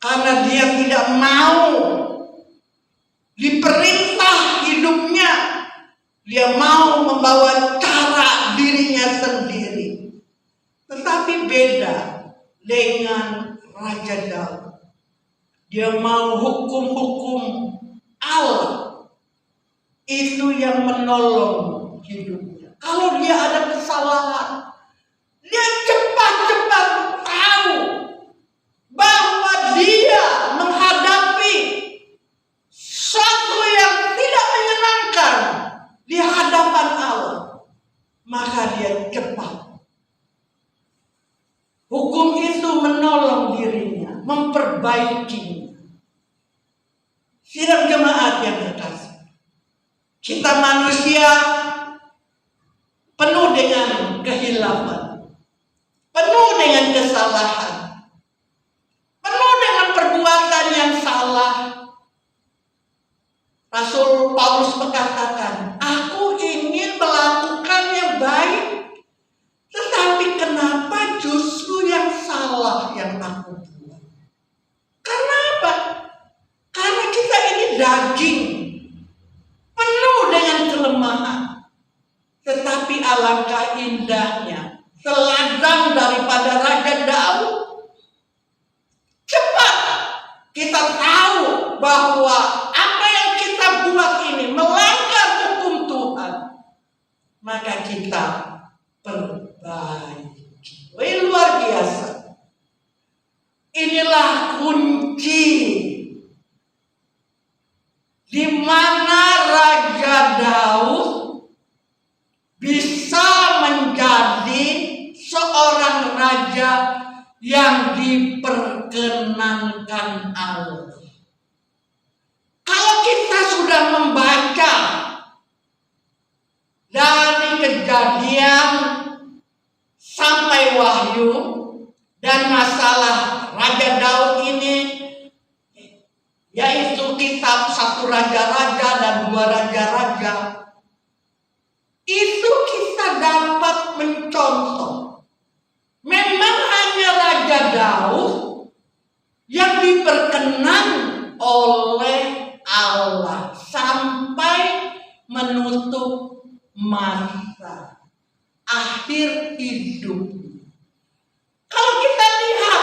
karena dia tidak mau diperintah hidupnya. Dia mau membawa cara dirinya sendiri. Tetapi beda dengan Raja Daud. Dia mau hukum-hukum Allah. Itu yang menolong hidupnya. Kalau dia ada kesalahan, dia cepat-cepat tahu memperbaikinya. Sidang jemaat yang terkasih, kita manusia penuh dengan kehilafan, penuh dengan kesalahan, penuh dengan perbuatan yang salah. Rasul Paulus mengatakan, aku ingin melakukan yang baik, tetapi kenapa justru yang salah yang aku buat? Karena apa? Karena kita ini daging, penuh dengan kelemahan. Tetapi alangkah indahnya teladan daripada Raja Daud. Cepat kita tahu bahwa apa yang kita buat ini melanggar hukum Tuhan, maka kita perbaiki. Luar biasa. Inilah kunci di mana Raja Daud bisa menjadi seorang raja yang diperkenankan Allah. Kalau kita sudah membaca dari Kejadian sampai Wahyu dan masalah Raja Daud ini, yaitu kitab 1 Raja-Raja dan 2 Raja-Raja, itu kita dapat mencontoh. Memang hanya Raja Daud yang diperkenan oleh Allah sampai menutup masa akhir hidup. Kalau kita lihat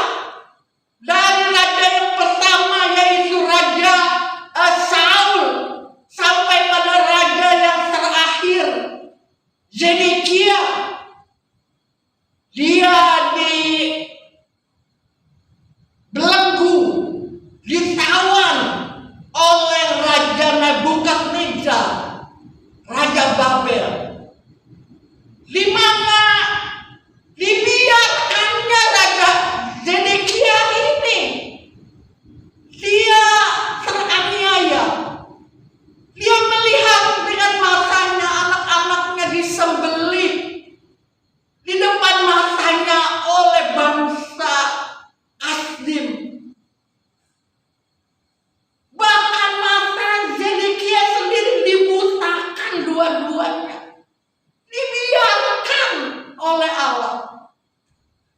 dari raja yang pertama, yaitu Raja Saul, sampai pada raja yang terakhir, Zedekia, dia dibelenggu, ditawan oleh Raja Nebukadnezar, Raja Babel, di mana dibiarkannya Raja Zedekia ini, dia teraniaya. Dia melihat dengan matanya anak-anaknya disembelih di depan matanya oleh bangsa asing. Bahkan mata Zedekia sendiri dibutakan dua-duanya. Dibiarkan oleh Allah.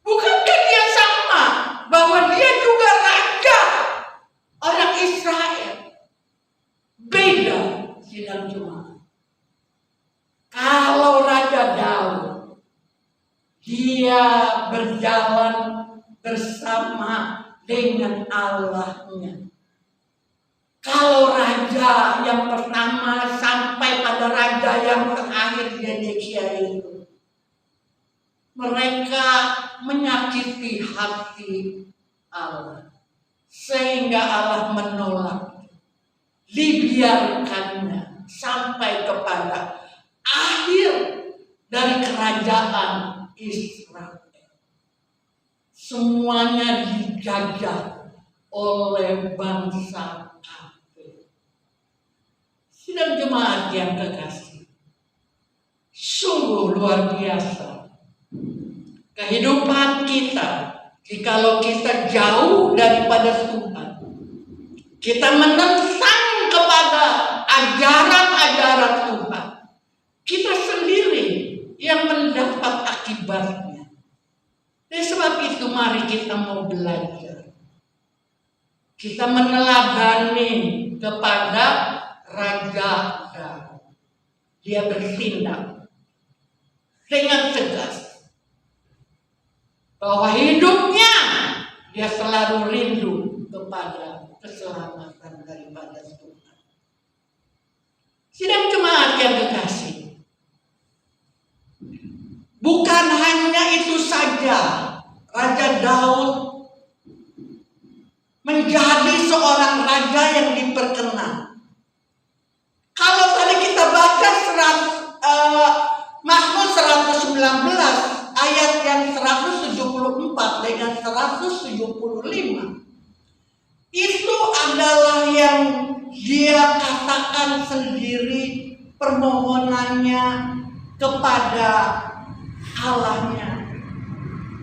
Bukankah dia sama bahwa dia juga raja orang Israel? Beda sidang jemaat. Kalau Raja Daud, dia berjalan bersama dengan Allahnya. Kalau raja yang pertama sampai pada raja yang terakhir, Zedekia itu, mereka menyakiti hati Allah, sehingga Allah menolak, dibiarkannya sampai kepada akhir dari kerajaan Israel. Semuanya dijajah oleh bangsa kafir. Sidang jemaat yang kekasih, sungguh luar biasa kehidupan kita jikalau kita jauh daripada Tuhan. Kita menentang kepada ajaran-ajaran Tuhan. Kita sendiri yang mendapat akibatnya. Oleh sebab itu mari kita mau belajar. Kita meneladani kepada Raja Daud. Dia bertindak dengan tegas bahwa hidupnya dia selalu rindu kepada keselamatan daripada Tuhan. Sidang jemaat yang kekasih, bukan hanya itu saja Raja Daud menjadi seorang raja yang diperkenan. Kalau tadi kita baca Mazmur 119 ayat yang 174 dengan 175, Itu adalah yang dia katakan sendiri permohonannya kepada Allahnya,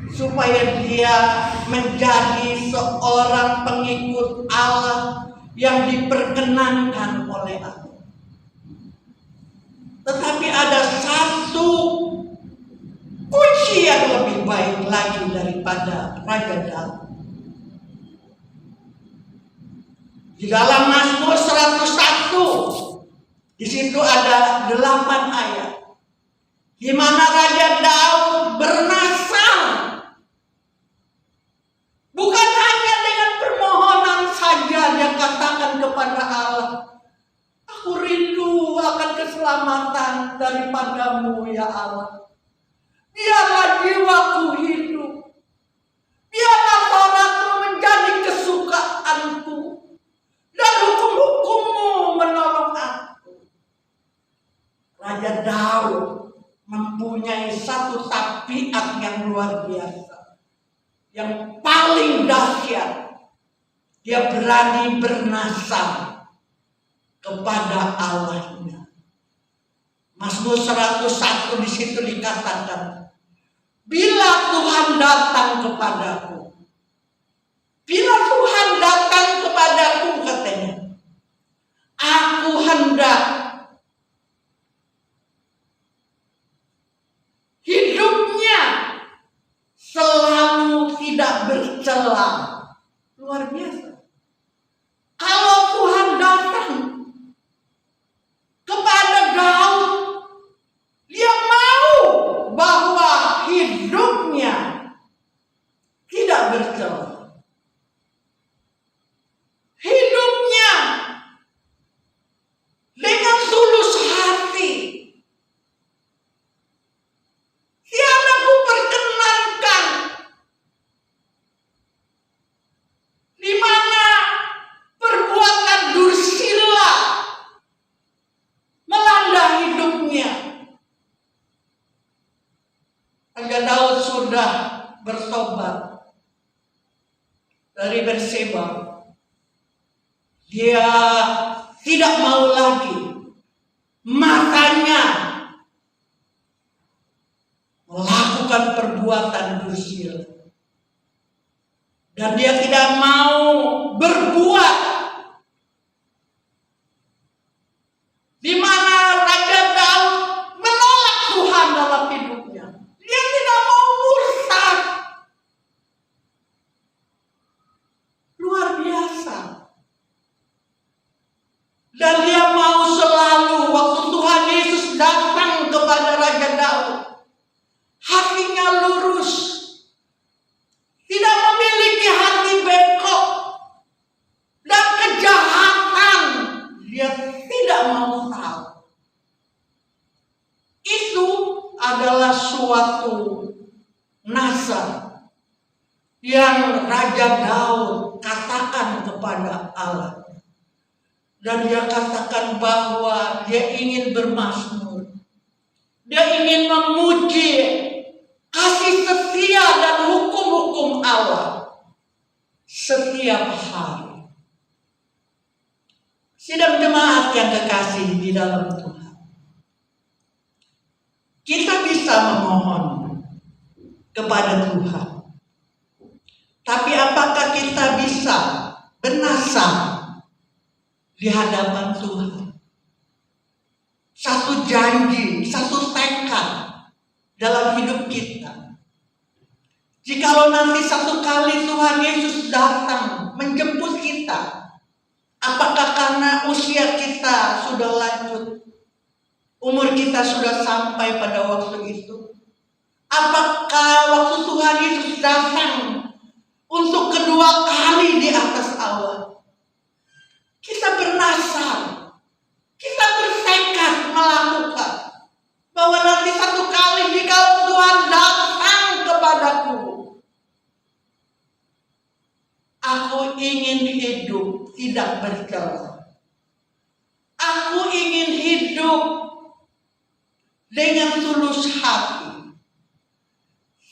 supaya dia menjadi seorang pengikut Allah yang diperkenankan oleh Allah. Tetapi ada satu kunci yang lebih baik lagi daripada Raja Daud. Di dalam Mazmur 101, di situ ada 8 ayat di mana Raja Daud bernasal, bukan hanya dengan permohonan saja dia katakan kepada Allah, aku rindu akan keselamatan daripadamu ya Allah. Biarlah jiwaku hidup, biarlah sholatmu menjadi kesukaanku, dan hukum-hukummu menolong aku. Raja Daud mempunyai satu tabiat yang luar biasa, yang paling dahsyat. Dia berani bernasal kepada Allahnya. Mazmur 101 di situ dikatakan, bila Tuhan datang kepadaku, bila Tuhan datang kepadaku, katanya, aku hendak hidupnya selalu tidak bercela. Luar biasa. Kalau Tuhan datang kepada Daud, dia mau bahwa hidupnya tidak bercela. Hidupnya dengan tulus hati. Tiada ku perkenankan di mana perbuatan dursila melanda hidupnya. Raja Daud sudah bertobat dari Berseba. Dia tidak mau lagi matanya melakukan perbuatan dursila, dan dia tidak mau berbuat di mana Raja Daud menolak Tuhan dalam hidupnya. Dia tidak mau murtad. Luar biasa. Dan dia mau selalu waktu Tuhan Yesus datang kepada Raja Daud, hatinya lurus, tidak memiliki hati bengkok dan kejahatan. Dia tidak mau tahu. Itu adalah suatu nasab yang Raja Daud katakan kepada Allah. Dan dia katakan bahwa dia ingin bermazmur, dia ingin memuji kasih setia dan hukum-hukum Allah setiap hari. Sidang jemaat yang kekasih di dalam Tuhan, kita bisa memohon kepada Tuhan, tapi apakah kita bisa bernasab di hadapan Tuhan? Satu janji, satu tekad dalam hidup kita. Jikalau nanti satu kali Tuhan Yesus datang menjemput kita, apakah karena usia kita sudah lanjut, umur kita sudah sampai pada waktu itu? Apakah waktu Tuhan Yesus datang untuk kedua kali di atas Allah, kita bernasar, kita bertekad melakukan bahwa nanti satu kali jika Tuhan datang kepadaku, aku ingin hidup tidak bercela. Aku ingin hidup dengan tulus hati.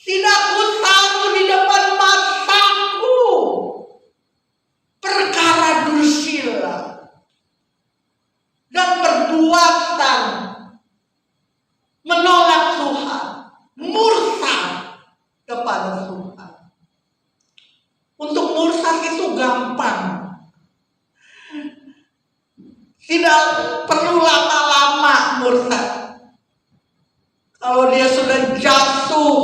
Tidak ku tahu di depan mataku perkara itu gampang. Tidak perlu lama-lama murtad. Kalau dia sudah jatuh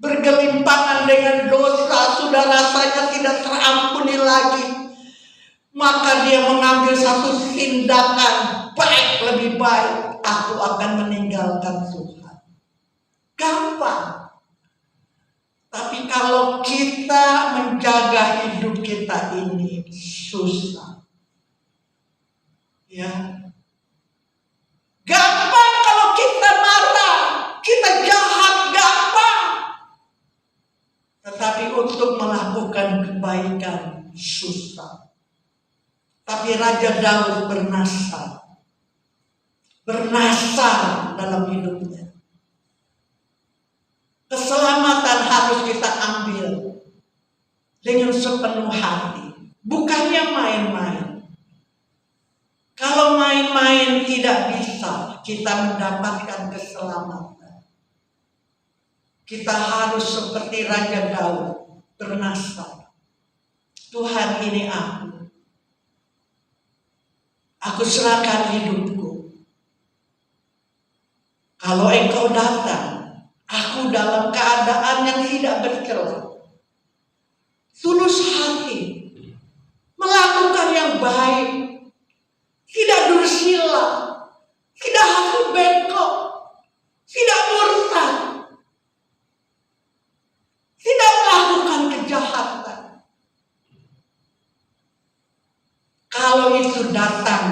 bergelimpangan dengan dosa, sudah rasanya tidak terampuni lagi, maka dia mengambil satu tindakan, lebih baik aku akan meninggalkan Tuhan. Gampang. Tapi kalau kita menjaga hidup kita ini susah. Ya. Gampang kalau kita marah, kita jahat, gampang. Tetapi untuk melakukan kebaikan susah. Tapi Raja Daud bernasar dalam hidupnya. Keselamatan harus kita ambil dengan sepenuh hati, bukannya main-main. Kalau main-main tidak bisa kita mendapatkan keselamatan. Kita harus seperti Raja Daud bernasar. Tuhan, ini aku serahkan hidupku. Kalau Engkau datang, aku dalam keadaan yang tidak bercela, tulus hati, melakukan yang baik, tidak dursila, tidak hati bengkok, tidak murtad, tidak melakukan kejahatan. Kalau itu datang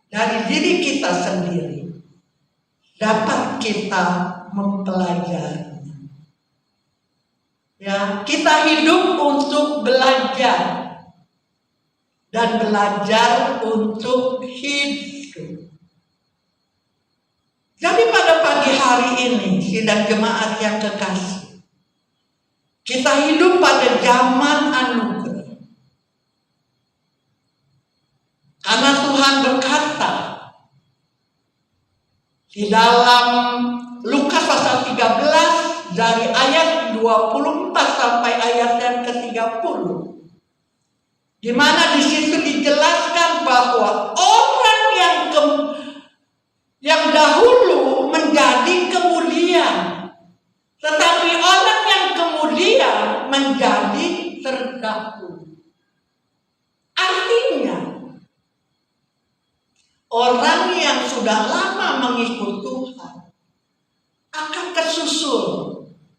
dari diri kita sendiri, dapat kita mempelajarinya. Ya, kita hidup untuk belajar dan belajar untuk hidup. Jadi pada pagi hari ini, sidang jemaat yang kekasih, kita hidup pada zaman anugerah. Karena Tuhan berkata di dalam Lukas pasal 13 dari ayat 24 sampai ayat yang ke-30, di mana di situ dijelaskan bahwa orang yang dahulu menjadi kemudian, tetapi orang yang kemudian menjadi terdahulu. Artinya orang yang sudah lama mengikut Tuhan akan kesusul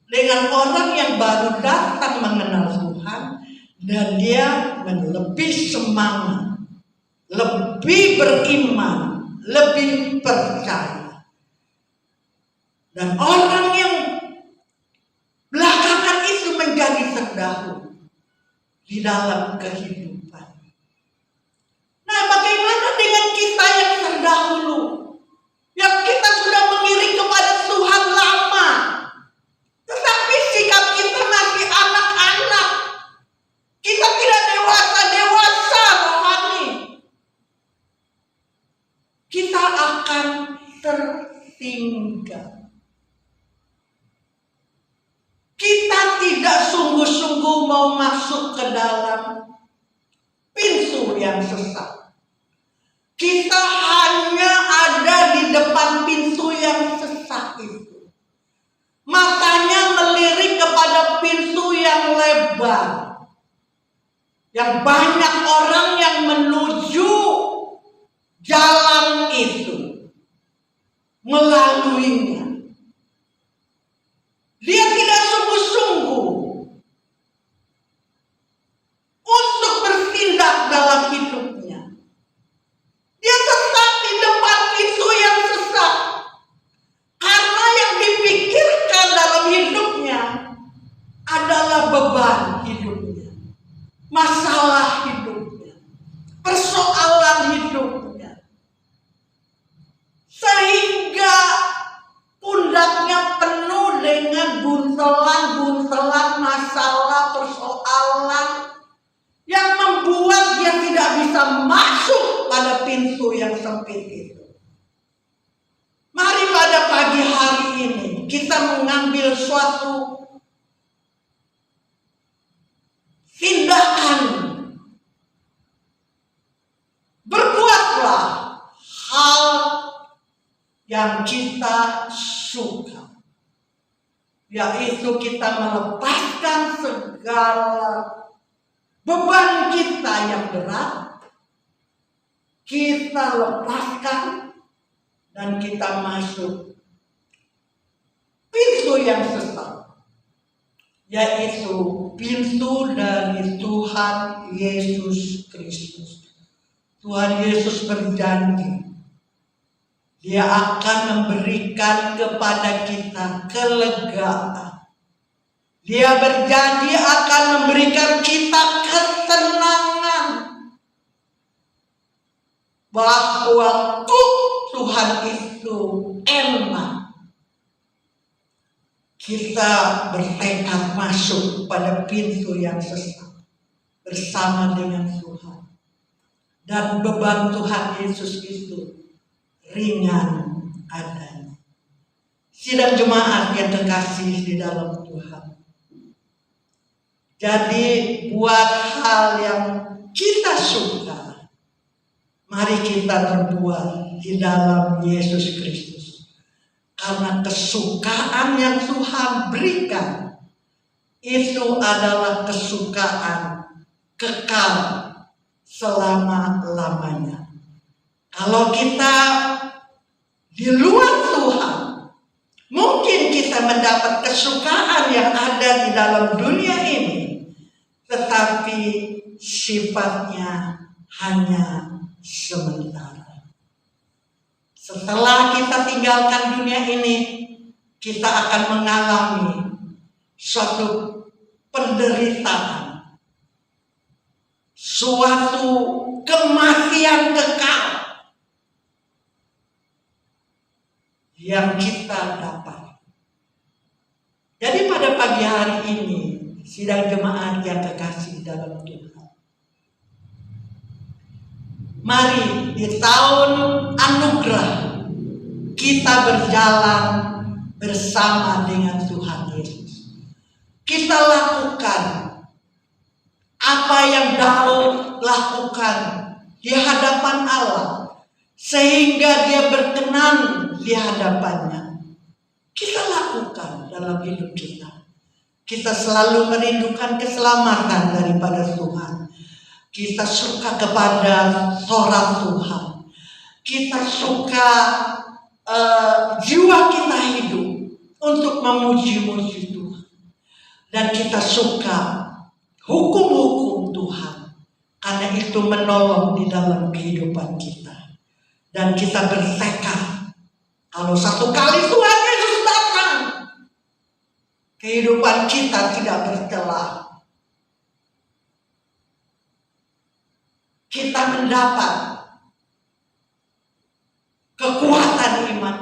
dengan orang yang baru datang mengenal Tuhan, dan dia lebih semangat, lebih beriman, lebih percaya. Dan orang yang belakangan itu menjadi terdahulu di dalam kehidupan. Nah, bagaimana dengan kita yang terdahulu, yang kita sudah mengiring kepada Tuhan lama, tetapi sikap kita masih anak-anak, kita tidak dewasa rohani, kita akan tertinggal. Kita tidak sungguh-sungguh mau masuk ke dalam pintu yang sesat. Kita hanya ada di depan pintu yang sesat itu. Matanya melirik kepada pintu yang lebar, yang banyak orang yang menuju jalan itu, melaluinya. Dia tidak sungguh-sungguh untuk bertindak dalam hidupnya. Dia tetap di depan pintu yang sesat, karena yang dipikirkan dalam hidupnya adalah beban hidupnya, masalah hidupnya, persoalan hidupnya, sehingga pundaknya penuh dengan buntelan-buntelan masalah, persoalan yang membuat dia tidak bisa masuk pada pintu yang sempit itu. Mari pada pagi hari ini kita mengambil suatu tindakan yang kita suka, yaitu kita melepaskan segala beban kita yang berat, kita lepaskan dan kita masuk pintu yang sesat, yaitu pintu dari Tuhan Yesus Kristus. Tuhan Yesus berjanji Dia akan memberikan kepada kita kelegaan. Dia berjanji akan memberikan kita ketenangan, bahwa Tuhan itu enak. Kita bertekad masuk pada pintu yang sesat bersama dengan Tuhan. Dan beban Tuhan Yesus itu ringan adanya. Sidang jemaat yang terkasih di dalam Tuhan. Jadi buat hal yang kita suka, mari kita berbuat di dalam Yesus Kristus. Karena kesukaan yang Tuhan berikan itu adalah kesukaan kekal selama-lamanya. Kalau kita di luar Tuhan, mungkin kita mendapat kesukaan yang ada di dalam dunia ini, tetapi sifatnya hanya sementara. Setelah kita tinggalkan dunia ini, kita akan mengalami suatu penderitaan, suatu kematian kekal yang kita dapat. Jadi pada pagi hari ini, sidang jemaat yang terkasih dalam Tuhan, mari di tahun anugerah kita berjalan bersama dengan Tuhan Yesus. Kita lakukan apa yang Daud lakukan di hadapan Allah, sehingga Dia berkenan di hadapannya. Kita lakukan dalam hidup kita. Kita selalu merindukan keselamatan daripada Tuhan. Kita suka kepada suara Tuhan. Kita suka jiwa kita hidup untuk memuji-muji Tuhan. Dan kita suka hukum-hukum Tuhan. Karena itu menolong di dalam kehidupan kita. Dan kita bertekad, kalau satu kali Tuhan Yesus datang, kehidupan kita tidak bercelah. Kita mendapat kekuatan iman.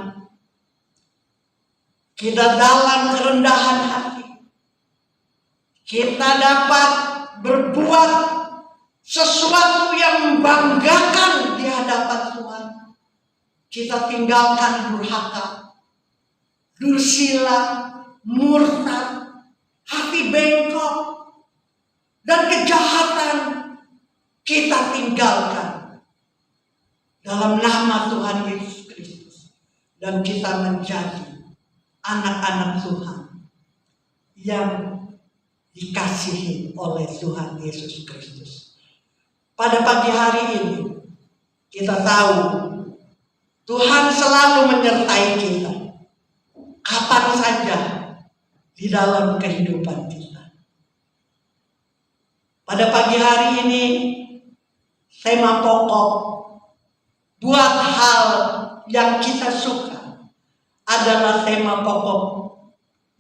Kita dalam kerendahan hati. Kita dapat berbuat sesuatu yang membanggakan di hadapan Tuhan. Kita tinggalkan durhaka, dursila, murtad, hati bengkok, dan kejahatan. Kita tinggalkan dalam nama Tuhan Yesus Kristus. Dan kita menjadi anak-anak Tuhan yang dikasihi oleh Tuhan Yesus Kristus. Pada pagi hari ini, kita tahu Tuhan selalu menyertai kita kapan saja di dalam kehidupan kita. Pada pagi hari ini, tema pokok buat hal yang kita suka adalah tema pokok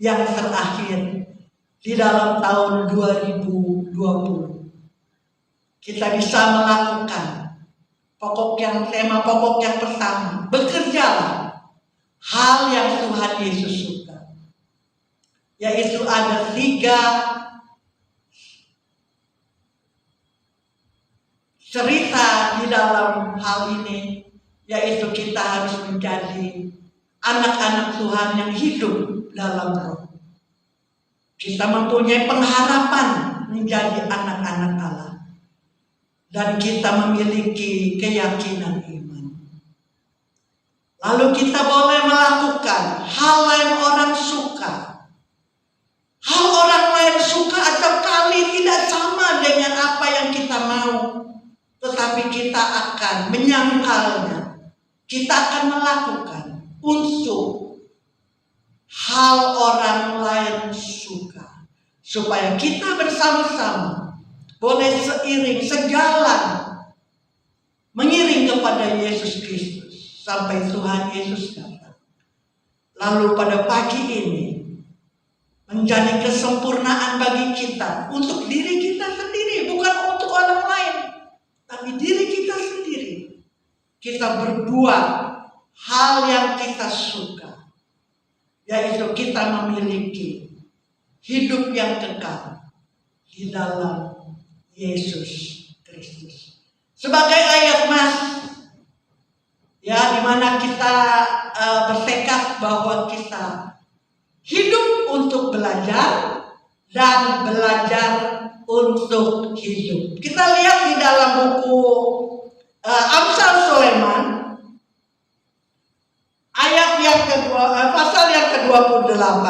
yang terakhir di dalam tahun 2020. Kita bisa melakukan tema pokok yang pertama, bekerjalah hal yang Tuhan Yesus suka. Yaitu ada 3 cerita di dalam hal ini, yaitu kita harus menjadi anak-anak Tuhan yang hidup dalam roh. Kita mempunyai pengharapan menjadi anak-anak Allah. Dan kita memiliki keyakinan iman. Lalu kita boleh melakukan hal yang orang suka. Hal orang lain suka atau kali tidak sama dengan apa yang kita mau. Tetapi kita akan menyangkalnya. Kita akan melakukan untuk hal orang lain suka. Supaya kita bersama-sama boleh seiring, sejalan, mengiring kepada Yesus Kristus sampai Tuhan Yesus datang. Lalu pada pagi ini menjadi kesempurnaan bagi kita untuk diri kita sendiri, bukan untuk orang lain, tapi diri kita sendiri. Kita berbuat hal yang kita suka, yaitu kita memiliki hidup yang kekal di dalam Yesus Kristus. Sebagai ayat Mas, ya, di mana kita bertekad bahwa kita hidup untuk belajar dan belajar untuk hidup. Kita lihat di dalam buku Amsal Sulaiman ayat yang kedua, pasal yang ke-28,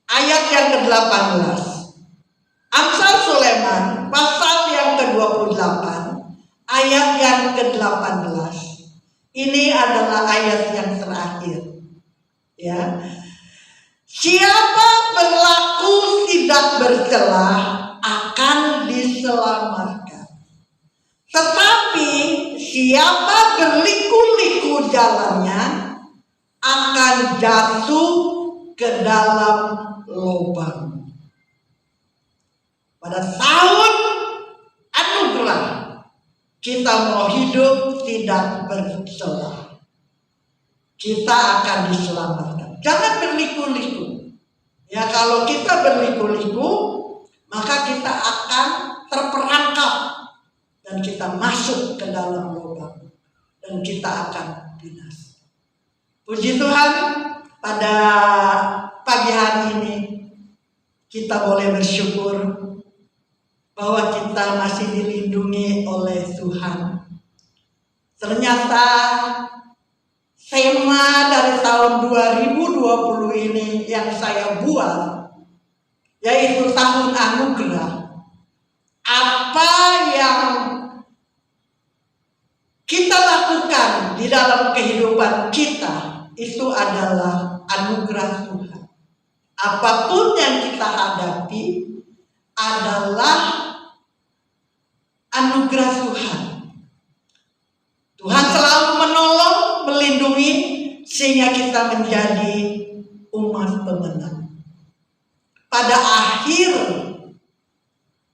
ayat yang ke-18. Amsal Sulaiman pasal yang ke-28, ayat yang ke-18. Ini adalah ayat yang terakhir. Ya. Siapa berlaku tidak bercelah akan diselamatkan. Tetapi siapa berliku-liku jalannya akan jatuh ke dalam lubang. Pada tahun anugerah kita mau hidup tidak bercelah, kita akan diselamatkan. Jangan berliku-liku. Ya, kalau kita berliku-liku, maka kita akan terperangkap dan kita masuk ke dalam lubang dan kita akan binasa. Puji Tuhan, pada pagi hari ini kita boleh bersyukur bahwa kita masih dilindungi oleh Tuhan. Ternyata tema dari tahun 2020 ini yang saya buat, yaitu tahun anugerah. Apa yang kita lakukan di dalam kehidupan kita itu adalah anugerah Tuhan. Apapun yang kita hadapi adalah anugerah Tuhan. Tuhan selalu menolong, melindungi, sehingga kita menjadi umat pemenang. Pada akhir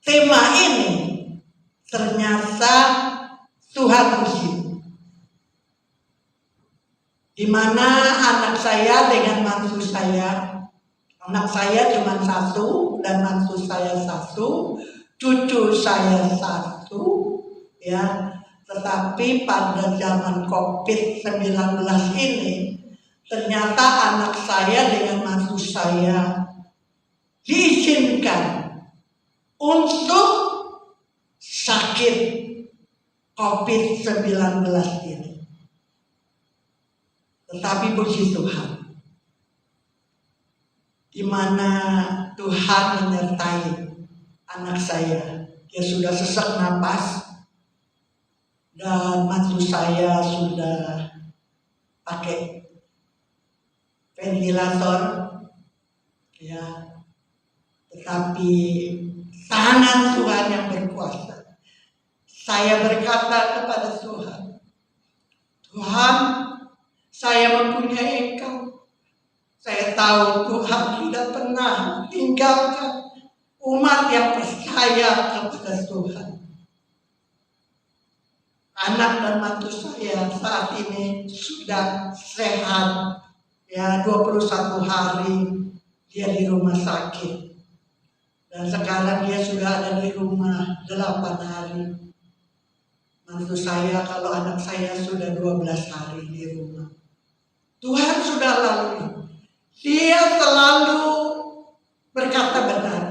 tema ini, ternyata Tuhan uji. Di mana anak saya dengan mantu saya, anak saya cuma satu dan mantu saya satu, cucu saya satu, ya. Tetapi pada zaman COVID-19 ini, ternyata anak saya dengan mantu saya diizinkan untuk sakit COVID-19 ini. Tetapi puji Tuhan, di mana Tuhan menyertai anak saya. Dia sudah sesak napas dan mantu saya sudah pakai ventilator, ya. Tetapi tangan Tuhan yang berkuasa. Saya berkata kepada Tuhan, Tuhan, saya mempunyai Engkau. Saya tahu Tuhan tidak pernah tinggalkan umat yang percaya kepada Tuhan. Anak dan mantu saya saat ini sudah sehat, ya, 21 hari dia di rumah sakit. Dan sekarang dia sudah ada di rumah 8 hari. Mantu saya, kalau anak saya sudah 12 hari di rumah. Tuhan sudah lalui. Dia selalu berkata benar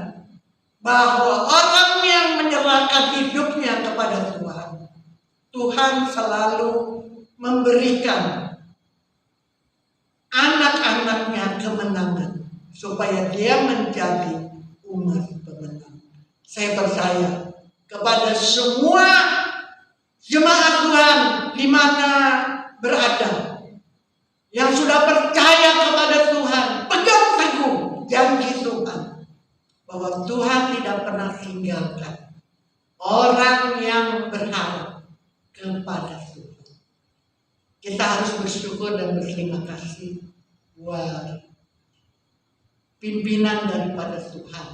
bahwa orang yang menyerahkan hidupnya kepada Tuhan, Tuhan selalu memberikan anak-anaknya kemenangan, supaya dia menjadi umat pemenang. Saya percaya kepada semua jemaat Tuhan di mana berada, yang sudah percaya kepada Tuhan, pegang teguh janji Tuhan, bahwa Tuhan tidak pernah tinggalkan orang yang berharap kepada Tuhan. Kita harus bersyukur dan berterima kasih buat pimpinan daripada Tuhan,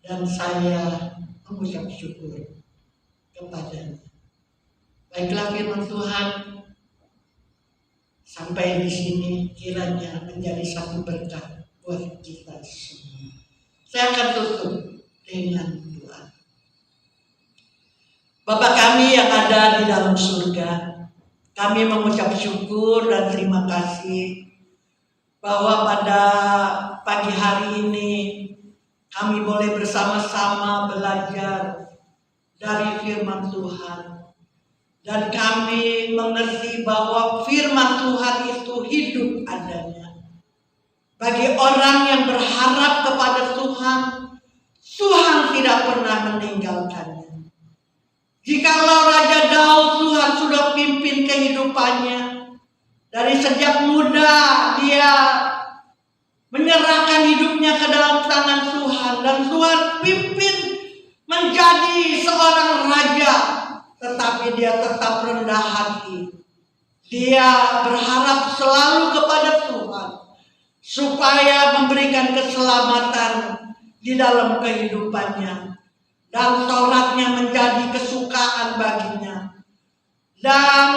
dan saya mengucap syukur kepadanya. Baiklah, firman Tuhan sampai di sini kiranya menjadi satu berkat buat kita semua. Saya akan tutup dengan doa. Bapa kami yang ada di dalam surga, kami mengucap syukur dan terima kasih bahwa pada pagi hari ini kami boleh bersama-sama belajar dari firman Tuhan. Dan kami mengerti bahwa firman Tuhan itu hidup adanya. Bagi orang yang berharap kepada Tuhan, Tuhan tidak pernah meninggalkannya. Jikalau Raja Daud, Tuhan sudah pimpin kehidupannya. Dari sejak muda dia menyerahkan hidupnya ke dalam tangan Tuhan. Dan Tuhan pimpin menjadi seorang raja. Tetapi dia tetap rendah hati. Dia berharap selalu kepada Tuhan, supaya memberikan keselamatan di dalam kehidupannya. Dan Tauratnya menjadi kesukaan baginya. Dan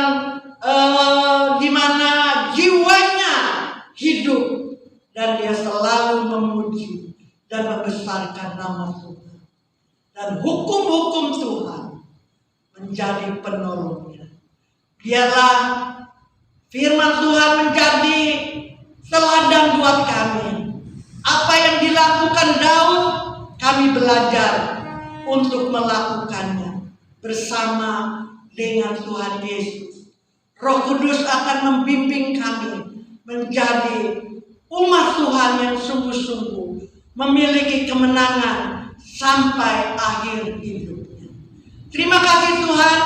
di mana jiwanya hidup. Dan dia selalu memuji dan membesarkan nama Tuhan. Dan hukum-hukum Tuhan menjadi penolongnya. Biarlah firman Tuhan menjadi teladan buat kami. Apa yang dilakukan Daud, kami belajar untuk melakukannya bersama dengan Tuhan Yesus. Roh Kudus akan membimbing kami menjadi umat Tuhan yang sungguh-sungguh memiliki kemenangan sampai akhir hidupnya. Terima kasih Tuhan.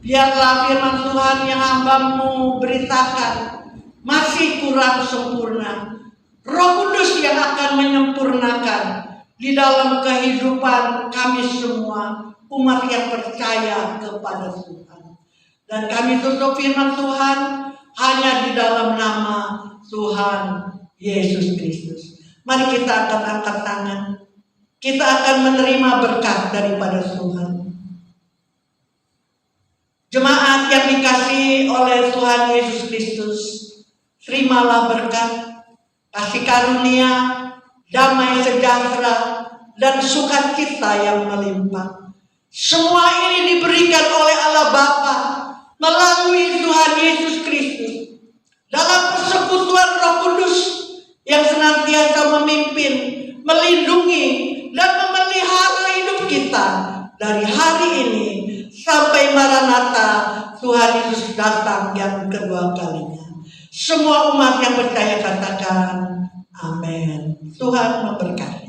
Biarlah firman Tuhan yang hamba-Mu beritakan masih kurang sempurna. Roh Kudus yang akan menyempurnakan di dalam kehidupan kami semua, umat yang percaya kepada Tuhan. Dan kami tutup firman Tuhan hanya di dalam nama Tuhan Yesus Kristus. Mari kita akan angkat tangan. Kita akan menerima berkat daripada Tuhan. Jemaat yang dikasihi oleh Tuhan Yesus Kristus, terimalah berkat, kasih karunia, damai sejahtera, dan sukacita yang melimpah. Semua ini diberikan oleh Allah Bapa melalui Tuhan Yesus Kristus dalam persekutuan Roh Kudus yang senantiasa memimpin, melindungi, dan memelihara hidup kita dari hari ini sampai Maranatha Tuhan Yesus datang yang kedua kalinya. Semua umat yang percaya katakan amin. Tuhan memberkati.